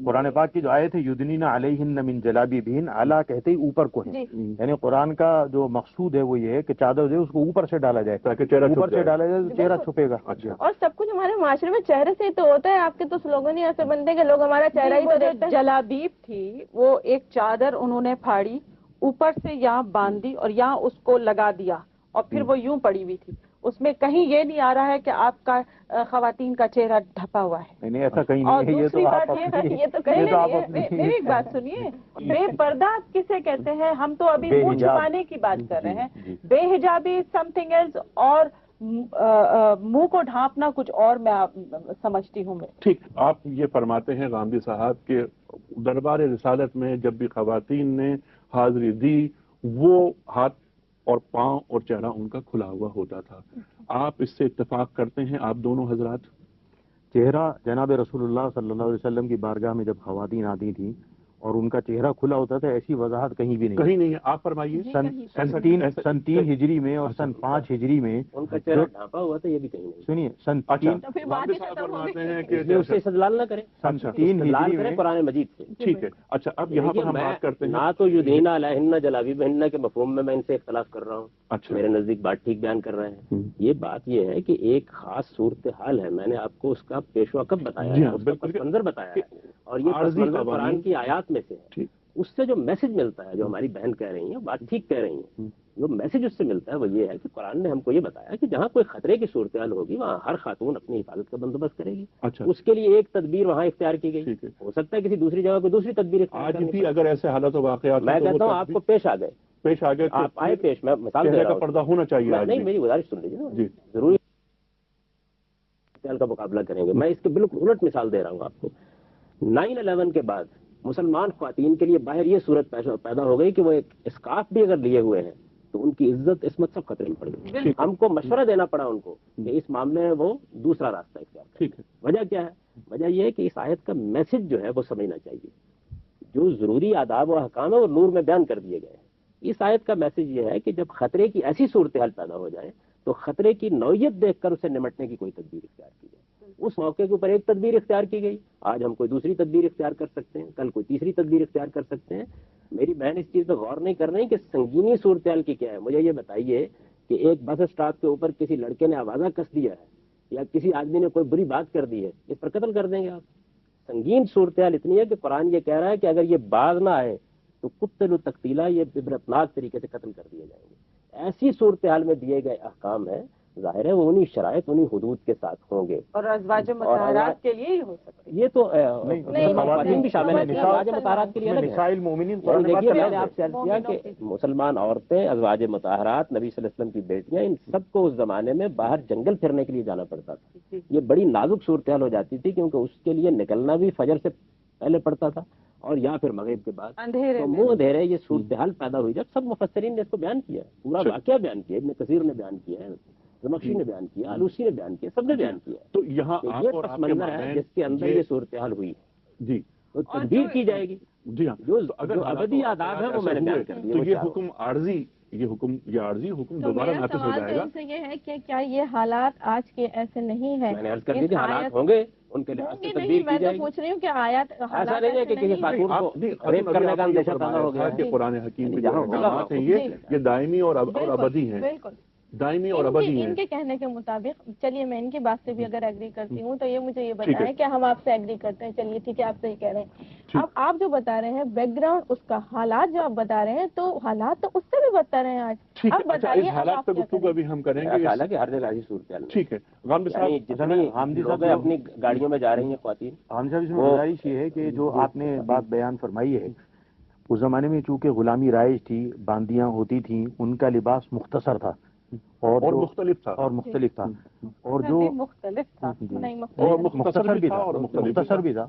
قرآن پاک کی جو آیت ہے یدنین علیہن من جلابیبہن, اعلیٰ کہتے ہی اوپر کو ہے, یعنی قرآن کا جو مقصود ہے وہ یہ ہے کہ چادر جو ہے اس کو اوپر سے ڈالا جائے تاکہ چہرہ اوپر سے ڈالا جائے تو چہرہ چھپے گا. اور سب کچھ ہمارے معاشرے میں چہرے سے ہی تو ہوتا ہے. آپ کے تو سلوگن ہی ایسے بنتے ہیں کہ لوگ ہمارا چہرہ ہی تو دیکھتے ہیں. جلابیب تھی وہ ایک چادر انہوں نے پھاڑی, اوپر سے یہاں باندھی اور یہاں اس کو لگا دیا اور پھر وہ یوں پڑی ہوئی تھی. اس میں کہیں یہ نہیں آ رہا ہے کہ آپ کا خواتین کا چہرہ ڈھپا ہوا ہے. نہیں ایسا کہیں اور نہیں ہے. دوسری بات یہ تو کہیں نہیں, میری ایک بات سنیے, بے پردہ کسے کہتے ہیں؟ ہم تو ابھی منہ چھپانے کی بات کر رہے ہیں. بے حجابی سم تھنگ ایلس, اور منہ کو ڈھانپنا کچھ اور میں سمجھتی ہوں. میں ٹھیک, آپ یہ فرماتے ہیں غامدی صاحب کہ دربار رسالت میں جب بھی خواتین نے حاضری دی وہ ہاتھ اور پاؤں اور چہرہ ان کا کھلا ہوا ہوتا تھا. آپ اس سے اتفاق کرتے ہیں آپ دونوں حضرات؟ چہرہ جناب رسول اللہ صلی اللہ علیہ وسلم کی بارگاہ میں جب خواتین آتی تھیں اور ان کا چہرہ کھلا ہوتا تھا, ایسی وضاحت کہیں بھی نہیں. کہیں نہیں ہے. آپ فرمائیے. سن 3 ہجری میں اور سن 5 ہجری میں ان کا چہرہ ڈھانپا ہوا تھا, یہ بھی کہیں نہیں. سنیے, سن غامدی صاحب فرماتے ہیں کہ اس سے استدلال نہ کریں, سن 3 ہجری میں قرآن مجید سے. ٹھیک ہے. اچھا, اب یہاں پر ہم بات کرتے ہیں نہ تو یدین علیہن جلابیبہن کے مفہوم میں ان سے اختلاف کر رہا ہوں. اچھا, میرے نزدیک بات ٹھیک بیان کر رہے ہیں. یہ بات یہ ہے کہ ایک خاص صورتحال ہے, میں نے آپ کو اس کا پیش وقت بتایا ہے, اس کا پس منظر بتایا ہے, اور یہ پس منظر قرآن کی آیات میں سے ہے. اس سے جو میسج ملتا ہے, جو ہماری بہن کہہ رہی ہیں بات ٹھیک کہہ رہی ہیں, جو میسج اس سے ملتا ہے وہ یہ ہے کہ قرآن نے ہم کو یہ بتایا کہ جہاں کوئی خطرے کی صورتحال ہوگی وہاں ہر خاتون اپنی حفاظت کا بندوبست کرے گی. اس کے لیے ایک تدبیر وہاں اختیار کی گئی. ہو سکتا ہے کسی دوسری جگہ کو دوسری تدبیر اختیار آج بھی اگر ایسے حالات و واقعات میں کہتا ہوں آپ کو پیش آ گئے, آپ آئے پیش, میں مثال دے رہا ہوں. پردہ ہونا چاہیے. نہیں, میری گزارش سن لیجیے نا, ضروری کا مقابلہ کریں گے. میں اس کے بالکل الٹ مثال دے رہا ہوں آپ کو. 9/11 کے بعد مسلمان خواتین کے لیے باہر یہ صورت پیدا ہو گئی کہ وہ ایک اسکارف بھی اگر لیے ہوئے ہیں تو ان کی عزت عصمت سب خطرے میں پڑ گئی. ہم کو مشورہ دینا پڑا ان کو کہ اس معاملے میں وہ دوسرا راستہ اختیار کریں. ٹھیک ہے. وجہ کیا ہے؟ وجہ یہ ہے کہ اس آیت کا میسج جو ہے وہ سمجھنا چاہیے. جو ضروری آداب و احکام ہے وہ نور میں بیان کر دیے گئے ہیں. اس آیت کا میسج یہ ہے کہ جب خطرے کی ایسی صورتحال پیدا ہو جائے تو خطرے کی نوعیت دیکھ کر اسے نمٹنے کی کوئی تدبیر اختیار کی جائے. اس موقع کے اوپر ایک تدبیر اختیار کی گئی, آج ہم کوئی دوسری تدبیر اختیار کر سکتے ہیں, کل کوئی تیسری تدبیر اختیار کر سکتے ہیں. میری بہن اس چیز پہ غور نہیں کر رہی کہ سنگینی صورتحال کی کیا ہے. مجھے یہ بتائیے کہ ایک بس اسٹاپ کے اوپر کسی لڑکے نے آوازہ کس دیا ہے یا کسی آدمی نے کوئی بری بات کر دی ہے, اس پر قتل کر دیں گے آپ؟ سنگین صورتحال اتنی ہے کہ قرآن یہ کہہ رہا ہے کہ اگر یہ باز نہ آئے تو قتل تقتیلا, یہ عبرتناک طریقے سے قتل کر دیے جائیں گے. ایسی صورتحال میں دیے گئے احکام ہیں, ظاہر ہے وہ انہی شرائط انہی حدود کے ساتھ ہوں گے, اور ازواج مطہرات کے لیے ہی ہو سکتے ہیں. یہ تو خواتین بھی شامل ہیں. ازواج مطہرات کے لیے نسائل مومنین دیکھیے, میں نے آپ سے عرض کیا کہ مسلمان عورتیں, ازواج مطہرات, نبی صلی اللہ علیہ وسلم کی بیٹیاں, ان سب کو اس زمانے میں باہر جنگل پھرنے کے لیے جانا پڑتا تھا. یہ بڑی نازک صورتحال ہو جاتی تھی کیونکہ اس کے لیے نکلنا بھی فجر سے پہلے پڑتا تھا اور یا پھر مغرب کے بعد. تو منہ اندھیرے یہ صورتحال پیدا ہوئی. جب سب مفسرین نے اس کو بیان کیا, پورا واقعہ بیان کیا, ابن کثیر نے بیان کیا ہے, زمخشری نے بیان کیا, آلوسی نے بیان کیا, سب نے بیان کیا. تو یہاں یہ پس منظر ہے جس کے اندر یہ صورتحال ہوئی. جی, تو تدبیر کی جائے گی. جی ہاں, جو ابدی آداب ہے وہ میں نے بیان کر دیا. تو یہ حکم عارضی, یہ عارضی حکم دوبارہ نافذ ہو جائے گا. یہ ہے کہ کیا یہ حالات آج کے ایسے نہیں ہیں؟ میں نے عرض کر دی تھی حالات ہوں گے, ان کے لحاظ سے تدبیر کی جائے گی. میں پوچھ رہی ہوں کہ آیات ایسا نہیں ہے کہ کسی خاتون کو ریپ کرنے کا اندیشہ پیدا ہو گیا کہ قرآن حکیم کے جو احکامات ہیں یہ دائمی اور ابدی ہیں. بالکل دائمی اور ابدی ہیں. ان کے کہنے کے مطابق, چلیے میں ان کی بات سے بھی اگر ایگری کرتی ہوں تو یہ مجھے یہ بتائیں کہ ہم آپ سے ایگری کرتے ہیں, چلیے ٹھیک ہے, آپ صحیح کہہ رہے ہیں. اب آپ جو بتا رہے ہیں بیک گراؤنڈ اس کا, حالات جو آپ بتا رہے ہیں, تو حالات تو اس سے بھی بدتر ہیں آج. اب بتائیے حالات پہ گفتگو ابھی ہم کریں گے. حالانکہ ہر جگہ ایسی صورتحال. ٹھیک ہے, غامدی صاحب جتنی لوگ اپنی گاڑیوں میں جا رہی ہیں خواتین, غامدی صاحب اس میں گزارش یہ ہے کہ جو آپ نے بات بیان فرمائی ہے, اس زمانے میں چونکہ غلامی رائج تھی, باندیاں ہوتی تھیں, ان کا لباس مختصر تھا اور مختلف تھا, اور جو مختلف تھا, اور مختصر بھی تھا, اور مختصر بھی تھا.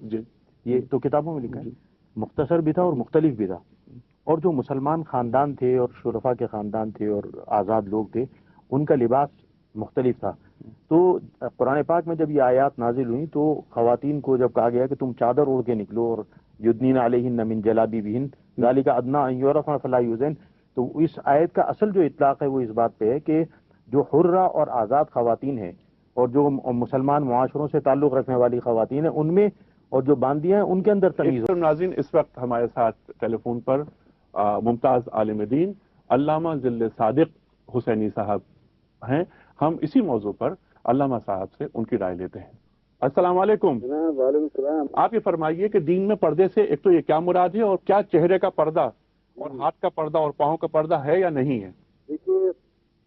یہ تو کتابوں میں لکھا ہے, مختصر بھی تھا اور مختلف بھی تھا. اور جو مسلمان خاندان تھے اور شرفا کے خاندان تھے اور آزاد لوگ تھے, ان کا لباس مختلف تھا. تو قرآن پاک میں جب یہ آیات نازل ہوئی تو خواتین کو جب کہا گیا کہ تم چادر اوڑھ کے نکلو اور یدنین علیہن من جلابیبہن ذالک ادنی ان یعرفن فلا یؤذین. تو اس آیت کا اصل جو اطلاق ہے وہ اس بات پہ ہے کہ جو حرہ اور آزاد خواتین ہیں اور جو مسلمان معاشروں سے تعلق رکھنے والی خواتین ہیں ان میں اور جو باندیاں ہیں ان کے اندر تمیز ہو. ناظرین اس وقت ہمارے ساتھ ٹیلی فون پر ممتاز عالم دین علامہ ذل صادق حسینی صاحب ہیں. ہم اسی موضوع پر علامہ صاحب سے ان کی رائے لیتے ہیں. السلام علیکم. وعلیکم السلام. آپ یہ فرمائیے کہ دین میں پردے سے ایک تو یہ کیا مراد ہے اور کیا چہرے کا پردہ اور ہاتھ کا پردہ اور پاؤں کا پردہ ہے یا نہیں ہے؟ دیکھیے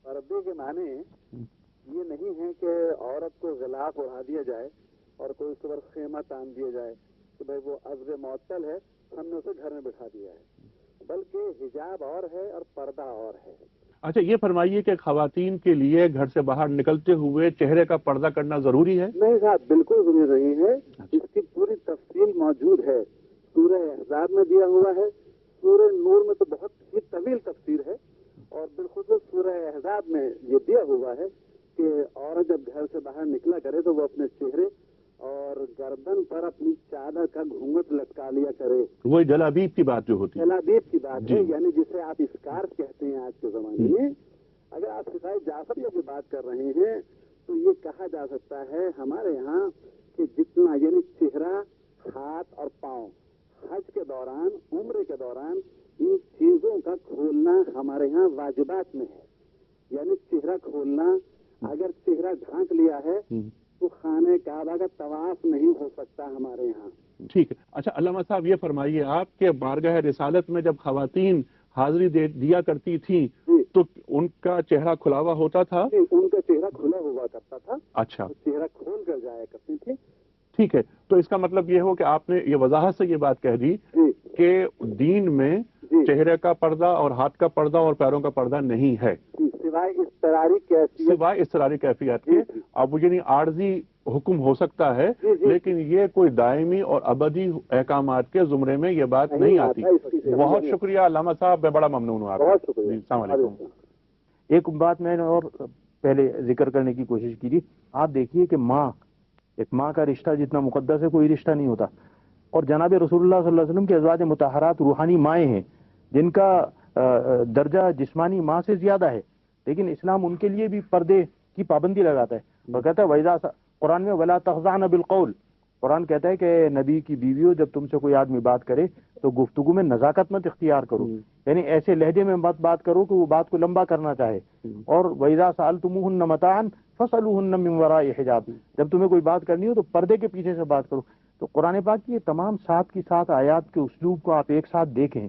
پردے کے معنی یہ نہیں ہے کہ عورت کو غلاف اڑا دیا جائے اور کوئی اس کے اوپر خیمہ تان دیا جائے کہ بھائی وہ عزب معطل ہے ہم نے اسے گھر میں بٹھا دیا ہے، بلکہ حجاب اور ہے اور پردہ اور ہے. اچھا یہ فرمائیے کہ خواتین کے لیے گھر سے باہر نکلتے ہوئے چہرے کا پردہ کرنا ضروری ہے؟ نہیں صاحب بالکل ضروری نہیں ہے. اس کی پوری تفصیل موجود ہے، سورہ احزاب میں دیا ہوا ہے، سورہ نور میں تو بہت ہی طویل تفسیر ہے، اور بالخصوص سورہ احزاب میں یہ دیا ہوا ہے کہ عورت جب گھر سے باہر نکلا کرے تو وہ اپنے چہرے اور گردن پر اپنی چادر کا گھونگھٹ لٹکا لیا کرے. وہ جلابیب کی بات جو ہوتی ہے، جلابیب کی بات ہے، یعنی جسے آپ اسکارف کہتے ہیں آج کے زمانے میں. اگر آپ سپاہی جعفریہ کی بات کر رہے ہیں تو یہ کہا جا سکتا ہے ہمارے یہاں کہ جتنا یعنی چہرہ، ہاتھ اور پاؤں حج کے دوران، عمرے کے دوران ان چیزوں کا کھولنا ہمارے یہاں واجبات میں ہے. یعنی چہرہ کھولنا، اگر چہرہ ڈھانک لیا ہے تو خانہ کعبہ کا طواف نہیں ہو سکتا ہمارے یہاں. ٹھیک ہے. اچھا علامہ صاحب یہ فرمائیے، آپ کے بارگاہ رسالت میں جب خواتین حاضری دیا کرتی تھیں تو ان کا چہرہ کھلا ہوا ہوتا تھا؟ ان کا چہرہ کھلا ہوا کرتا تھا. اچھا، چہرہ کھول کر جایا کرتی تھی. ٹھیک ہے. تو اس کا مطلب یہ ہو کہ آپ نے یہ وضاحت سے یہ بات کہہ دی کہ دین میں چہرے کا پردہ اور ہاتھ کا پردہ اور پیروں کا پردہ نہیں ہے سوائے اضطراری کیفیت کے. اب وہ یعنی عارضی حکم ہو سکتا ہے لیکن یہ کوئی دائمی اور ابدی احکامات کے زمرے میں یہ بات نہیں آتی. بہت شکریہ علامہ صاحب، میں بڑا ممنون ہوں آپ کا. السلام علیکم. ایک بات میں نے اور پہلے ذکر کرنے کی کوشش کی تھی. آپ دیکھیے کہ ایک ماں کا رشتہ جتنا مقدس ہے کوئی رشتہ نہیں ہوتا، اور جناب رسول اللہ صلی اللہ علیہ وسلم کے ازواج مطہرات روحانی مائیں ہیں جن کا درجہ جسمانی ماں سے زیادہ ہے، لیکن اسلام ان کے لیے بھی پردے کی پابندی لگاتا ہے. وہ کہتا ہے وَإِذَا قرآن میں وَلَا تَخْضَعْنَ بِالْقَوْلِ، قرآن کہتا ہے کہ نبی کی بیویوں جب تم سے کوئی آدمی بات کرے تو گفتگو میں نزاکت مت اختیار کرو، یعنی ایسے لہجے میں مت بات کرو کہ وہ بات کو لمبا کرنا چاہے. اور وَإِذَا سَأَلْتُمُوهُنَّ مَتَاعًا فَاسْأَلُوهُنَّ مِنْ وَرَاءِ حِجَابٍ، جب تمہیں کوئی بات کرنی ہو تو پردے کے پیچھے سے بات کرو. تو قرآن پاک کی یہ تمام ساتھ کی ساتھ آیات کے اسلوب کو آپ ایک ساتھ دیکھیں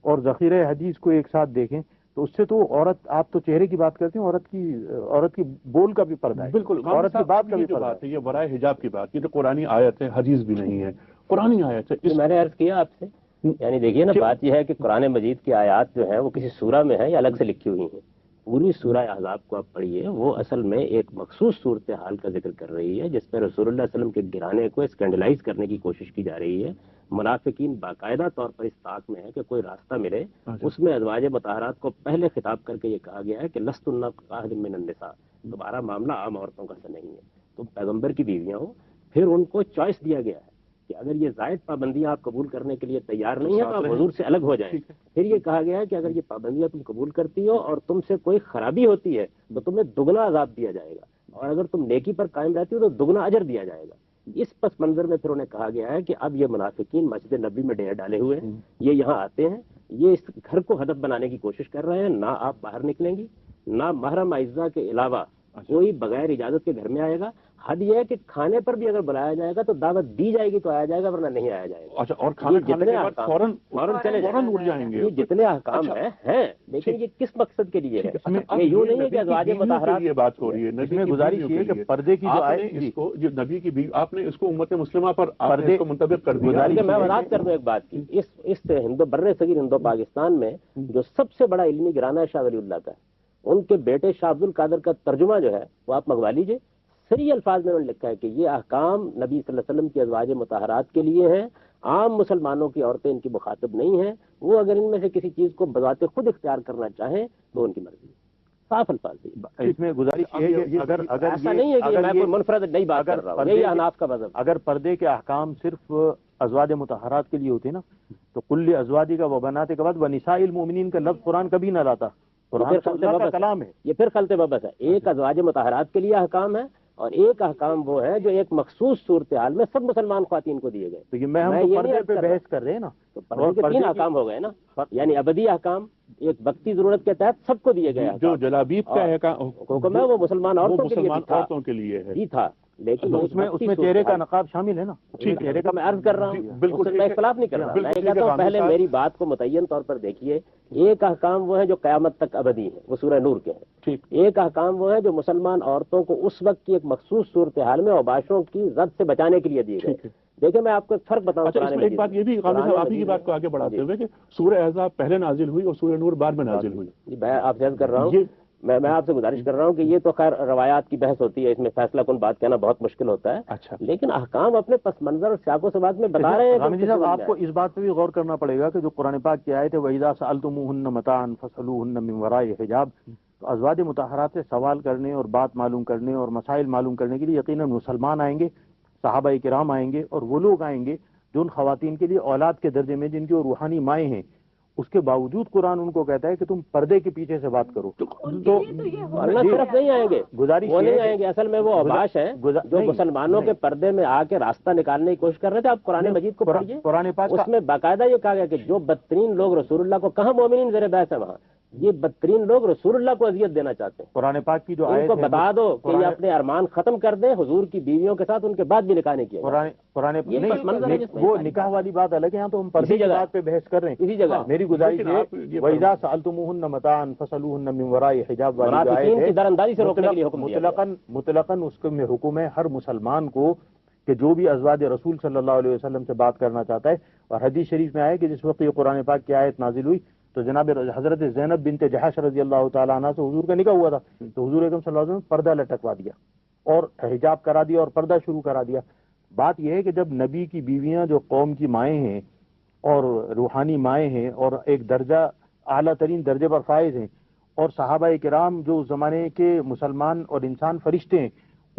اور ذخیرہ حدیث کو ایک ساتھ دیکھیں تو اس سے تو عورت، آپ تو چہرے کی بات کرتے ہیں، عورت کی بول کا بھی پردہ ہے. بالکل، عورت کی بات کا بھی پردہ ہے. یہ ورائے حجاب کی بات، یہ تو قرآنی آیت ہے، حدیث بھی نہیں ہے، قرآنی آیت ہے. میں نے عرض کیا آپ سے، یعنی دیکھیے نا، بات یہ ہے کہ قرآن مجید کی آیات جو ہیں وہ کسی سورہ میں ہے یا الگ سے لکھی ہوئی ہیں. پوری سورہ احزاب کو آپ پڑھیے، وہ اصل میں ایک مخصوص صورتحال کا ذکر کر رہی ہے جس میں رسول اللہ علیہ وسلم کے گرانے کو اسکینڈلائز کرنے کی کوشش کی جا رہی ہے. منافقین باقاعدہ طور پر اس طاق میں ہے کہ کوئی راستہ ملے. اس میں ازواج مطہرات کو پہلے خطاب کر کے یہ کہا گیا ہے کہ لستن کاحد من النساء، تمہارا معاملہ عام عورتوں کا سے نہیں ہے، تم پیغمبر کی بیویاں ہو. پھر ان کو چوائس دیا گیا ہے کہ اگر یہ زائد پابندیاں آپ قبول کرنے کے لیے تیار نہیں ہیں تو آپ حضور سے الگ ہو جائیں. پھر یہ کہا گیا ہے کہ اگر یہ پابندیاں تم قبول کرتی ہو اور تم سے کوئی خرابی ہوتی ہے تو تمہیں دگنا عذاب دیا جائے گا، اور اگر تم نیکی پر قائم رہتی ہو تو دگنا اجر دیا جائے گا. اس پس منظر میں پھر انہیں کہا گیا ہے کہ اب یہ منافقین مسجد نبی میں ڈیر ڈالے ہوئے ہیں، یہ یہاں آتے ہیں، یہ اس گھر کو ہدف بنانے کی کوشش کر رہے ہیں. نہ آپ باہر نکلیں گی، نہ محرم اعزہ کے علاوہ کوئی بغیر اجازت کے گھر میں آئے گا. حد یہ ہے کہ کھانے پر بھی اگر بلایا جائے گا تو دعوت دی جائے گی تو آیا جائے گا، ورنہ نہیں آیا جائے گا. اچھا، اور کھانے کے بعد فوراً چلے جائیں گے. یہ جتنے احکام ہیں لیکن یہ کس مقصد کے لیے ہے؟ یہ یوں نہیں ہے کہ ازواج مطہرات یہ بات ہو رہی ہے. اس میں گزارش یہ کہ پردے کی جو آئے اس کو جو نبی کی آپ نے اس کو امت مسلمہ پر پردے کو منطبق کر دیا. میں وضاحت کر دوں ایک بات کی. اس بر صغیر ہندو پاکستان میں جو سب سے بڑا علمی گرانہ ہے شاہ ولی اللہ کا ہے. ان کے بیٹے شاہ عبد القادر کا ترجمہ جو ہے وہ آپ منگوا لیجئے. صریح الفاظ میں انہوں نے لکھا ہے کہ یہ احکام نبی صلی اللہ علیہ وسلم کی ازواج مطہرات کے لیے ہیں، عام مسلمانوں کی عورتیں ان کی مخاطب نہیں ہیں. وہ اگر ان میں سے کسی چیز کو بذات خود اختیار کرنا چاہیں تو ان کی مرضی. صاف الفاظ سے. اس میں گزارش یہ ہے کہ اگر ایسا نہیں ہے کہ میں کوئی منفرد نہیں بات کر رہا ہوں, یہی احناف کا مذہب. اگر پردے کے احکام صرف ازواج مطہرات کے لیے ہوتے نا تو کل ازواجی کا وبنات کے بعد ونساء المؤمنین کا لفظ قرآن کبھی نہ لاتا. قرآن اللہ کا کلام ہے. یہ پھر خلط ببس ہے. ایک ازواج مطہرات کے لیے احکام ہے اور ایک احکام وہ ہے جو ایک مخصوص صورتحال میں سب مسلمان خواتین کو دیے گئے. تو یہ ہم تو پردے پہ بحث کر رہے ہیں نا. تو پردے کے 3 احکام ہو گئے نا, یعنی ابدی احکام ایک وقتی ضرورت کے تحت سب کو دیے گئے. جو جلابیب کا حکم ہے وہ مسلمان عورتوں کے لیے ہے جی تھا, لیکن اس میں چہرے کا نقاب شامل ہے نا. چہرے کا میں عرض کر رہا ہوں, بالکل میں اختلاف نہیں کر رہا. میں کہتا ہوں پہلے میری بات کو متعین طور پر دیکھیے. ایک احکام وہ ہے جو قیامت تک ابدی ہے, وہ سورہ نور کے ہیں. ایک احکام وہ ہے جو مسلمان عورتوں کو اس وقت کی ایک مخصوص صورتحال میں اوباشوں کی زد سے بچانے کے لیے دیے گئے. دیکھیں میں آپ کو ایک فرق بتاؤں. ایک بات یہ بھی غالب صاحب آپ ہی کی بات کو آگے بڑھاتے ہوئے کہ سورہ احزاب پہلے نازل ہوئی اور سورہ نور بعد میں نازل ہوئی. میں آپ سے عرض کر رہا ہوں, میں آپ سے گزارش کر رہا ہوں کہ یہ تو خیر روایات کی بحث ہوتی ہے, اس میں فیصلہ کن بات کہنا بہت مشکل ہوتا ہے. اچھا, لیکن احکام اپنے پس منظر اور سیاق و سباق میں بتا رہے ہیں. غامدی صاحب آپ کو اس بات پہ بھی غور کرنا پڑے گا کہ جو قرآن پاک کی آیت ہے وَإِذَا سَأَلْتُمُوهُنَّ مَتَاعًا فَاسْأَلُوهُنَّ مِنْ وَرَاءِ حِجَاب, تو ازواج مطہرات سے سوال کرنے اور بات معلوم کرنے اور مسائل معلوم کرنے کے لیے یقیناً مسلمان آئیں گے, صحابہ کرام آئیں گے, اور وہ لوگ آئیں گے جو ان خواتین کے لیے اولاد کے درجے میں جن کی وہ روحانی مائیں ہیں. اس کے باوجود قرآن ان کو کہتا ہے کہ تم پردے کے پیچھے سے بات کرو. تو طرف نہیں آئیں گے, گزارش وہ نہیں آئیں گے. اصل میں وہ اوباش ہیں جو مسلمانوں کے پردے میں آ کے راستہ نکالنے کی کوشش کر رہے تھے. آپ قرآن مجید کو پڑھیے, قرآن پاک اس میں باقاعدہ یہ کہا گیا کہ جو بدترین لوگ رسول اللہ کو, کہاں مومنین زیر بحث ہے وہاں, یہ بدترین لوگ رسول اللہ کو اذیت دینا چاہتے ہیں. قرآن پاک کی جو ان کو بتا دو کہ یہ اپنے ارمان ختم کر دیں حضور کی بیویوں کے ساتھ, ان کے بعد بھی نکاح نہیں کیا. وہ نکاح والی بات الگ ہے, یہاں تو ہم پردے کی بات پہ بحث کر رہے ہیں. اسی جگہ میری گزارش ہے وَإِذَا سَأَلْتُمُوهُنَّ مَتَاعًا فَاسْأَلُوهُنَّ مِنْ وَرَاءِ حِجَاب والی جو آیت ہے, درندازی سے روکنے کے لیے حکم دیا گیا. مطلقاً اس میں حکم ہے ہر مسلمان کو کہ جو بھی ازواج رسول صلی اللہ علیہ وسلم سے بات کرنا چاہتا ہے. اور حدیث شریف میں آئے کہ جس وقت یہ قرآن پاک کی آیت نازل ہوئی تو جناب حضرت زینب بنت جحش رضی اللہ تعالیٰ عنہ سے حضور کا نکاح ہوا تھا. تو حضور اکرم صلی اللہ علیہ وسلم پردہ لٹکوا دیا اور حجاب کرا دیا اور پردہ شروع کرا دیا. بات یہ ہے کہ جب نبی کی بیویاں جو قوم کی مائیں ہیں اور روحانی مائیں ہیں اور ایک درجہ اعلیٰ ترین درجے پر فائز ہیں, اور صحابہ کرام جو اس زمانے کے مسلمان اور انسان فرشتے ہیں,